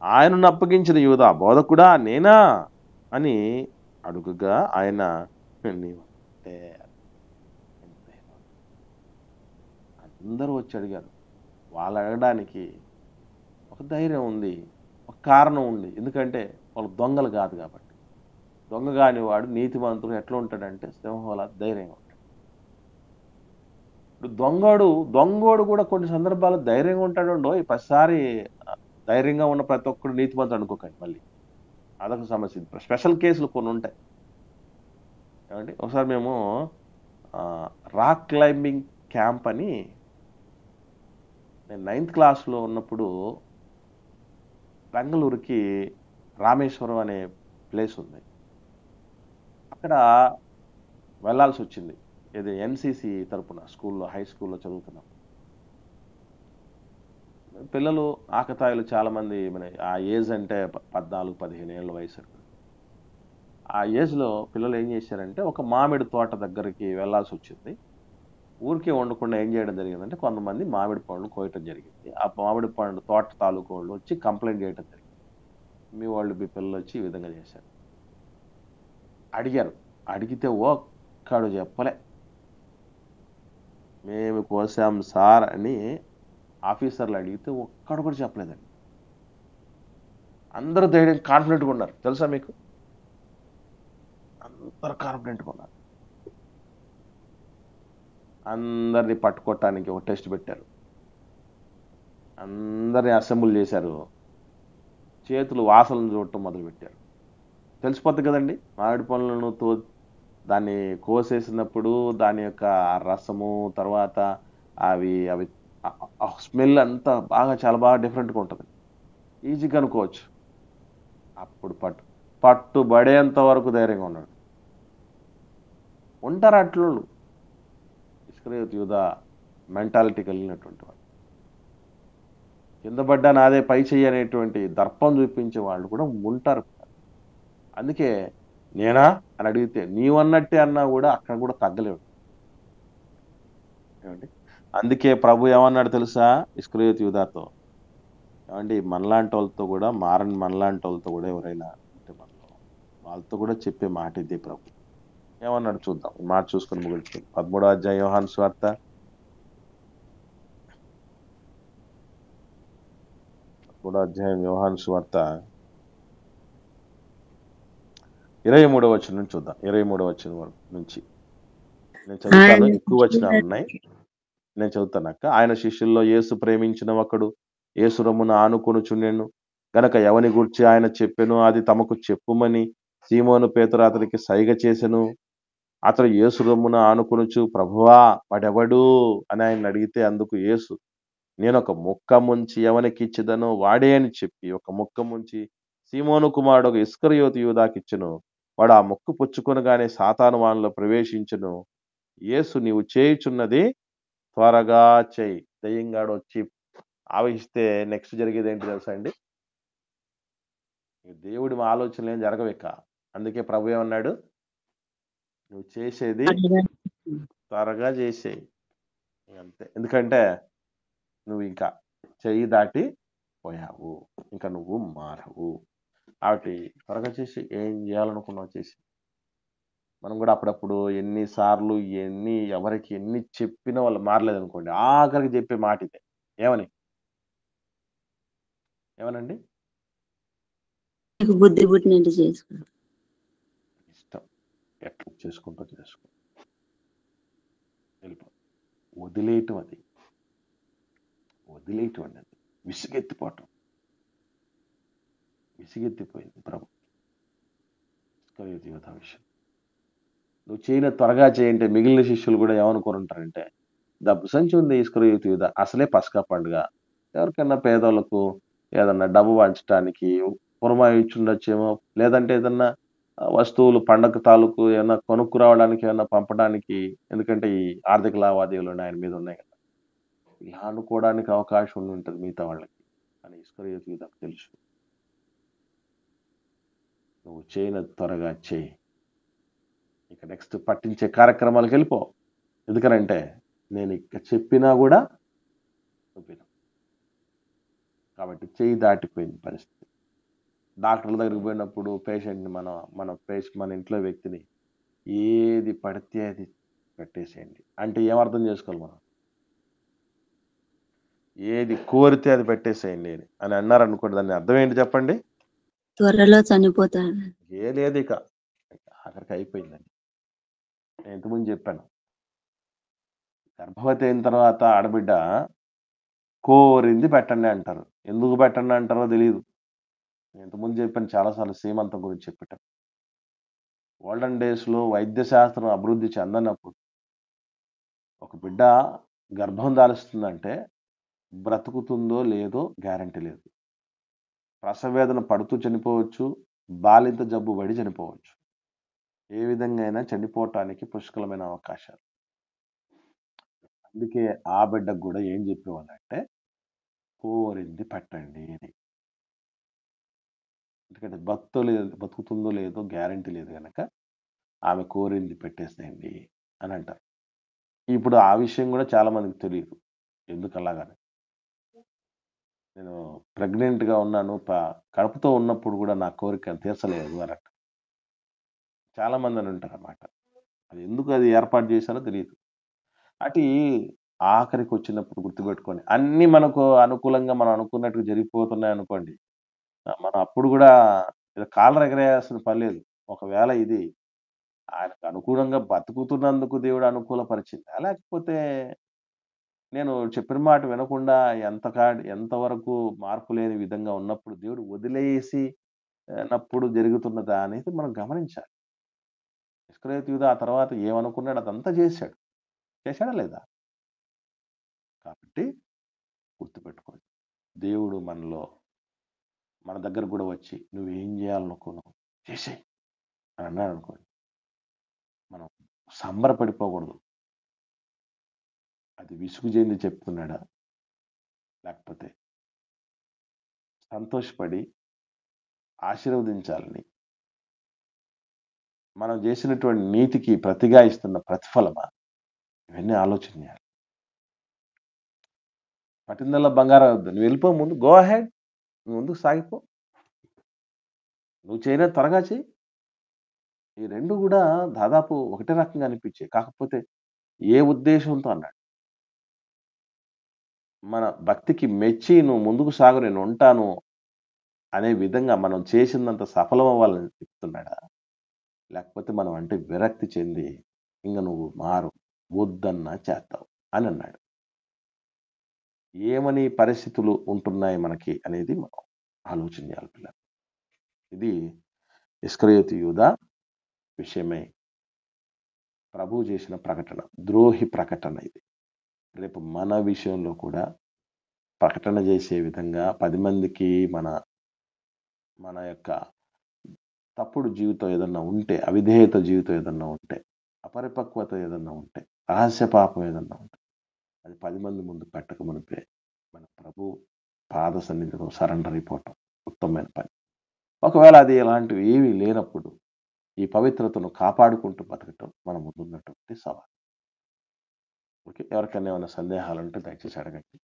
ఆయనను అప్పగించిన యూదా, బోధకుడా నేనా అని అడుగుగా ఆయన నీవంటే. అందరూ వచ్చి అడిగారు. వాళ్ళు అడగడానికి ఒక ధైర్యం ఉంది, ఒక కారణం ఉంది. ఎందుకంటే వాళ్ళు దొంగలు కాదు కాబట్టి. దొంగ కాని వాడు నీతిమంతుడు ఎట్లా ఉంటాడంటే సింహంలా ధైర్యంగా ఉంటాడు. ఇప్పుడు దొంగోడు కూడా కొన్ని సందర్భాల్లో ధైర్యంగా ఉంటాడు. ప్రతిసారి ధైర్యంగా ఉన్న ప్రతి ఒక్కడు నీతిమంతుడు అనుకోకండి. మళ్ళీ అదొక సమస్య. స్పెషల్ కేసులు కొన్ని ఉంటాయి. ఏమండి, ఒకసారి మేము రాక్ క్లైంబింగ్ క్యాంప్ అని, నేను 9th క్లాస్లో ఉన్నప్పుడు బెంగళూరుకి రామేశ్వరం అనే ప్లేస్ ఉంది, అక్కడ వెళ్ళాల్సి వచ్చింది. ఇది ఎన్సిసి తరపున స్కూల్లో, హై స్కూల్లో చదువుతున్నాం. పిల్లలు ఆకతాయిలు చాలామంది, మన ఆ ఏజ్ అంటే 14-15 ఏళ్ళ వయసు. ఆ ఏజ్లో పిల్లలు ఏం చేశారంటే ఒక మామిడి తోట దగ్గరికి వెళ్ళాల్సి వచ్చింది. ఊరికే ఉండకుండా ఏం చేయడం జరిగిందంటే కొంతమంది మామిడి పండ్లు కోయటం జరిగింది. ఆ మామిడి పండు తోట తాలూకు వాళ్ళు వచ్చి కంప్లైంట్ చేయడం జరిగింది. మీ పిల్లలు వచ్చి ఈ విధంగా చేశారు. అడిగితే ఒక్కడు చెప్పలే, మేము కోసాం సార్ అని ఆఫీసర్లు అడిగితే ఒక్కడు కూడా చెప్పలేదండి. అందరూ ధైర్యం కాన్ఫిడెంట్గా ఉన్నారు. తెలుసా మీకు? అందరూ కాన్ఫిడెంట్గా ఉన్నారు. అందరినీ పట్టుకోవటానికి ఒక టెస్ట్ పెట్టారు. అందరినీ అసెంబ్లీ చేశారు. చేతులు వాసనలు చూడటం మొదలుపెట్టారు. తెలిసిపోతుంది కదండి, మామిడి పండ్లను దాన్ని కోసేసినప్పుడు దాని యొక్క రసము, తర్వాత అవి స్మెల్ అంతా చాలా బాగా డిఫరెంట్గా ఉంటుంది. ఈజీగా అనుకోవచ్చు. అప్పుడు పట్టుబడేంత వరకు ధైర్యంగా ఉన్నాడు. ఉంటారు అట్లోళ్ళు, ఇస్కరియోతు యూదా మెంటాలిటీ కలిగినటువంటి వాళ్ళు. కింద పడ్డా నాదే పై చెయ్యి అనేటువంటి దర్పం చూపించే వాళ్ళు కూడా ఉంటారు. అందుకే నేనా అని అడిగితే నీవన్నట్టే అన్నా కూడా అక్కడ కూడా తగ్గలేడు. ఏమండి? అందుకే ప్రభు ఏమన్నాడు తెలుసా? ఇస్కరియోతు యూదాతో, ఏవండి మనలాంటోళ్ళతో కూడా మారని మనలాంటోళ్ళతో కూడా ఎవరైనా ఉంటే మనలో, వాళ్ళతో కూడా చెప్పే మాట ఇదే ప్రభు. ఏమన్నాడు చూద్దాం. ఈ మాట చూసుకొని ముగించుకుందాం. 13వ అధ్యాయం యోహాను సువార్త 13వ అధ్యాయం యోహాను సువార్త 23వ వచనం నుంచి చూద్దాం. 23వ వచనం నుంచి నేను చదువుతాను. ఆయన ఎక్కువ వచనాలు ఉన్నాయి. నేను చదువుతానక్క. ఆయన శిష్యుల్లో యేసు ప్రేమించిన ఒకడు యేసు రొమ్మున ఆనుకొనుచుండెను గనక ఎవని గూర్చి ఆయన చెప్పెను అది తమకు చెప్పుమని సీమోను పేతురు అతనికి సైగ చేసెను. అతడు యేసు రొమ్మున ఆనుకొనుచు, ప్రభువా వాడెవడు అని ఆయన అడిగితే అందుకు యేసు, నేను ఒక ముక్క ముంచి ఎవనికి ఇచ్చిదనో వాడే అని చెప్పి ఒక ముక్క ముంచి సీమోను కుమారుడు ఒక ఇస్కరియోతు యూదాకిచ్చెను. వాడు ఆ ముక్కు పుచ్చుకొనగానే సాతాను వానిలో ప్రవేశించెను. యేసు నీవు చేయుచున్నది త్వరగా చెయ్యి. దెయ్యంగాడు వచ్చి ఆవహిస్తే నెక్స్ట్ జరిగేది ఏంటి తెలుసా అండి? దేవుడి ఆలోచనలు ఏం జరగవిక. అందుకే ప్రభు ఏమన్నాడు? నువ్వు చేసేది త్వరగా చేసేయి. అంతే. ఎందుకంటే నువ్వు ఇంకా చెయ్యి దాటి పోయావు, ఇంకా నువ్వు మారవు. కాబట్టి త్వరగా చేసి ఏం చేయాలనుకున్నావు చేసి. మనం కూడా అప్పుడప్పుడు ఎన్నిసార్లు ఎవరికి ఎన్ని చెప్పినా వాళ్ళు మారలేదు అనుకోండి, ఆఖరికి చెప్పే మాట ఇదే. ఏమనండి? నీకు బుద్ధి పుట్టినట్టు చేసుకో. ఇష్టం ఎట్లా చేసుకో వెళ్ళిపో. వదిలేయటం అది విసిగెత్తిపోవటం. విసిగెత్తిపోయింది ప్రభు ఇస్కరియోతు యూదా విషయం. నువ్వు చేయని త్వరగా చేయంటే మిగిలిన శిష్యులు కూడా ఏమనుకుంటారంటే, డబ్బు సంచి ఉంది ఇస్కరియోతు యూదా, అసలే పస్కా పండుగ, ఎవరికైనా పేదోళ్ళకు ఏదన్నా డబ్బు పంచడానికి పురమాయించుండొచ్చేమో, లేదంటే ఏదన్నా వస్తువులు పండగ తాలూకు ఏమన్నా కొనుక్కురావడానికి ఏమన్నా పంపడానికి, ఎందుకంటే ఈ ఆర్థిక లావాదేవీలు ఆయన మీద ఉన్నాయి కదా, ఇలా అనుకోవడానికి అవకాశం ఉండి ఉంటుంది మిగతా వాళ్ళకి అని ఇస్కరియోతు యూదాకు తెలుసు. నువ్వు చేయనది త్వరగా చేయి. ఇక నెక్స్ట్ పట్టించే కార్యక్రమాలకు వెళ్ళిపో. ఎందుకనంటే నేను ఇక చెప్పినా కూడా విను. కాబట్టి చేయి దాటిపోయింది పరిస్థితి. డాక్టర్ల దగ్గరికి పోయినప్పుడు పేషెంట్ని మన ఇంట్లో వ్యక్తిని ఏది పడితే అది పెట్టేసేయండి అంటే ఏమర్థం చేసుకోవాలి మనం? ఏది కోరితే అది పెట్టేసేయండి అని అన్నారు అనుకోండి, దాన్ని అర్థం ఏంటి చెప్పండి? త్వరలో చనిపోతాడు. ఏ లేదు ఇక ఆఖరికి అయిపోయిందండి. నేను ఇంతకుముందు చెప్పాను, గర్భవతి అయిన తర్వాత ఆడబిడ్డ కోరింది పెట్టండి అంటారు. ఎందుకు పెట్టండి అంటారో తెలియదు. నేను ఇంతకుముందు చెప్పాను చాలాసార్లు, సీమంతం గురించి చెప్పటం. ఓల్డెన్ డేస్లో వైద్య శాస్త్రం అభివృద్ధి చెందనప్పుడు ఒక బిడ్డ గర్భం దాలుస్తుందంటే బ్రతుకుతుందో లేదో గ్యారంటీ లేదు. ప్రసవేదన పడుతూ చనిపోవచ్చు, బాలింత జబ్బు పడి చనిపోవచ్చు. ఏ విధంగా అయినా చనిపోవటానికి పుష్కలమైన అవకాశాలు. అందుకే ఆ బిడ్డకు కూడా ఏం చెప్పేవాళ్ళంటే కోరింది పెట్టండి అని. ఎందుకంటే బతుకుతుందో లేదో గ్యారంటీ లేదు కనుక ఆమె కోరింది పెట్టేసేయండి అని అంటారు. ఇప్పుడు ఆ విషయం కూడా చాలా మందికి తెలియదు. ఎందుకు అలాగని? నేను ప్రెగ్నెంట్గా ఉన్నాను, కడుపుతో ఉన్నప్పుడు కూడా నా కోరిక తీర్చలేదు అని అంట చాలా మంది అని ఉంటారు అన్నమాట. అది ఎందుకు అది ఏర్పాటు చేశారో తెలియదు. అటు ఆఖరికి వచ్చినప్పుడు గుర్తుపెట్టుకొని అన్ని మనకు అనుకూలంగా మనం అనుకున్నట్టు జరిగిపోతున్నాయి అనుకోండి, మనం అప్పుడు కూడా కాలర్ ఎగరేయాల్సిన పని లేదు. ఒకవేళ ఇది ఆయనకు అనుకూలంగా బతుకుతున్నందుకు దేవుడు అనుకూలపరిచిందా, లేకపోతే నేను చెప్పిన మాట వినకుండా ఎంతవరకు మార్పు లేని విధంగా ఉన్నప్పుడు దేవుడు వదిలేసి నప్పుడు జరుగుతున్నదా అనేది మనం గమనించాలి. ఇస్కరియోతు యూదా ఆ తర్వాత ఏమనుకున్నాడు అదంతా చేశాడు. చేశాడా లేదా? కాబట్టి గుర్తుపెట్టుకోండి, దేవుడు మన దగ్గర కూడా వచ్చి నువ్వేం చేయాలనుకున్నావు చేసేయి అని అన్నాడు అనుకోండి, మనం సంబరపడిపోకూడదు. అది విసుగు చెంది చెప్తున్నాడా, లేకపోతే సంతోషపడి ఆశీర్వదించాలని మనం చేసినటువంటి నీతికి ప్రతిగా ఇస్తున్న ప్రతిఫలమా, ఇవన్నీ ఆలోచన చేయాలి. పట్టిందల్లా బంగారం వద్దు. నువ్వు వెళ్ళిపో ముందు. Go ahead. నువ్వు ముందుకు సాగిపో. నువ్వు చేయలేదు త్వరగా చెయ్యి. ఈ 2 గూడా దాదాపు ఒకటే రకంగా అనిపించాయి. కాకపోతే ఏ ఉద్దేశంతో అన్నాడు. మన భక్తికి మెచ్చి నువ్వు ముందుకు సాగు నేనుంటాను అనే విధంగా మనం చేసిందంత సఫలం అవ్వాలని చెప్తున్నాడా? లేకపోతే మనం అంటే విరక్తి చెంది ఇంక నువ్వు మారు, వద్దన్నా చేస్తావు అని అన్నాడు. ఏమని పరిస్థితులు ఉంటున్నాయి మనకి అనేది మనం ఆలోచన చేయాలి పిల్లలు. ఇది ఇస్కరియోతు యూదా విషయమై ప్రభువు చేసిన ప్రకటన, ద్రోహి ప్రకటన ఇది. రేపు మన విషయంలో కూడా ప్రకటన చేసే విధంగా 10 మందికి మన యొక్క తప్పుడు జీవితం ఏదన్నా ఉంటే, అవిధేయత జీవితం ఏదన్నా ఉంటే, అపరిపక్వత ఏదన్నా ఉంటే, రహస్య పాపం ఏదన్నా ఉంటే, అది 10 మంది ముందు పెట్టక మునిపే మన ప్రభు పాద సన్నిధిలో సరెండర్ అయిపోవటం ఉత్తమమైన పని. ఒకవేళ అది ఇలాంటివి ఏమీ లేనప్పుడు ఈ పవిత్రతను కాపాడుకుంటూ బతకటం మన ముందున్నటువంటి సవాల్. ఓకే. ఎవరికైనా ఏమైనా సందేహాలుంటే దయచేసి అడగండి.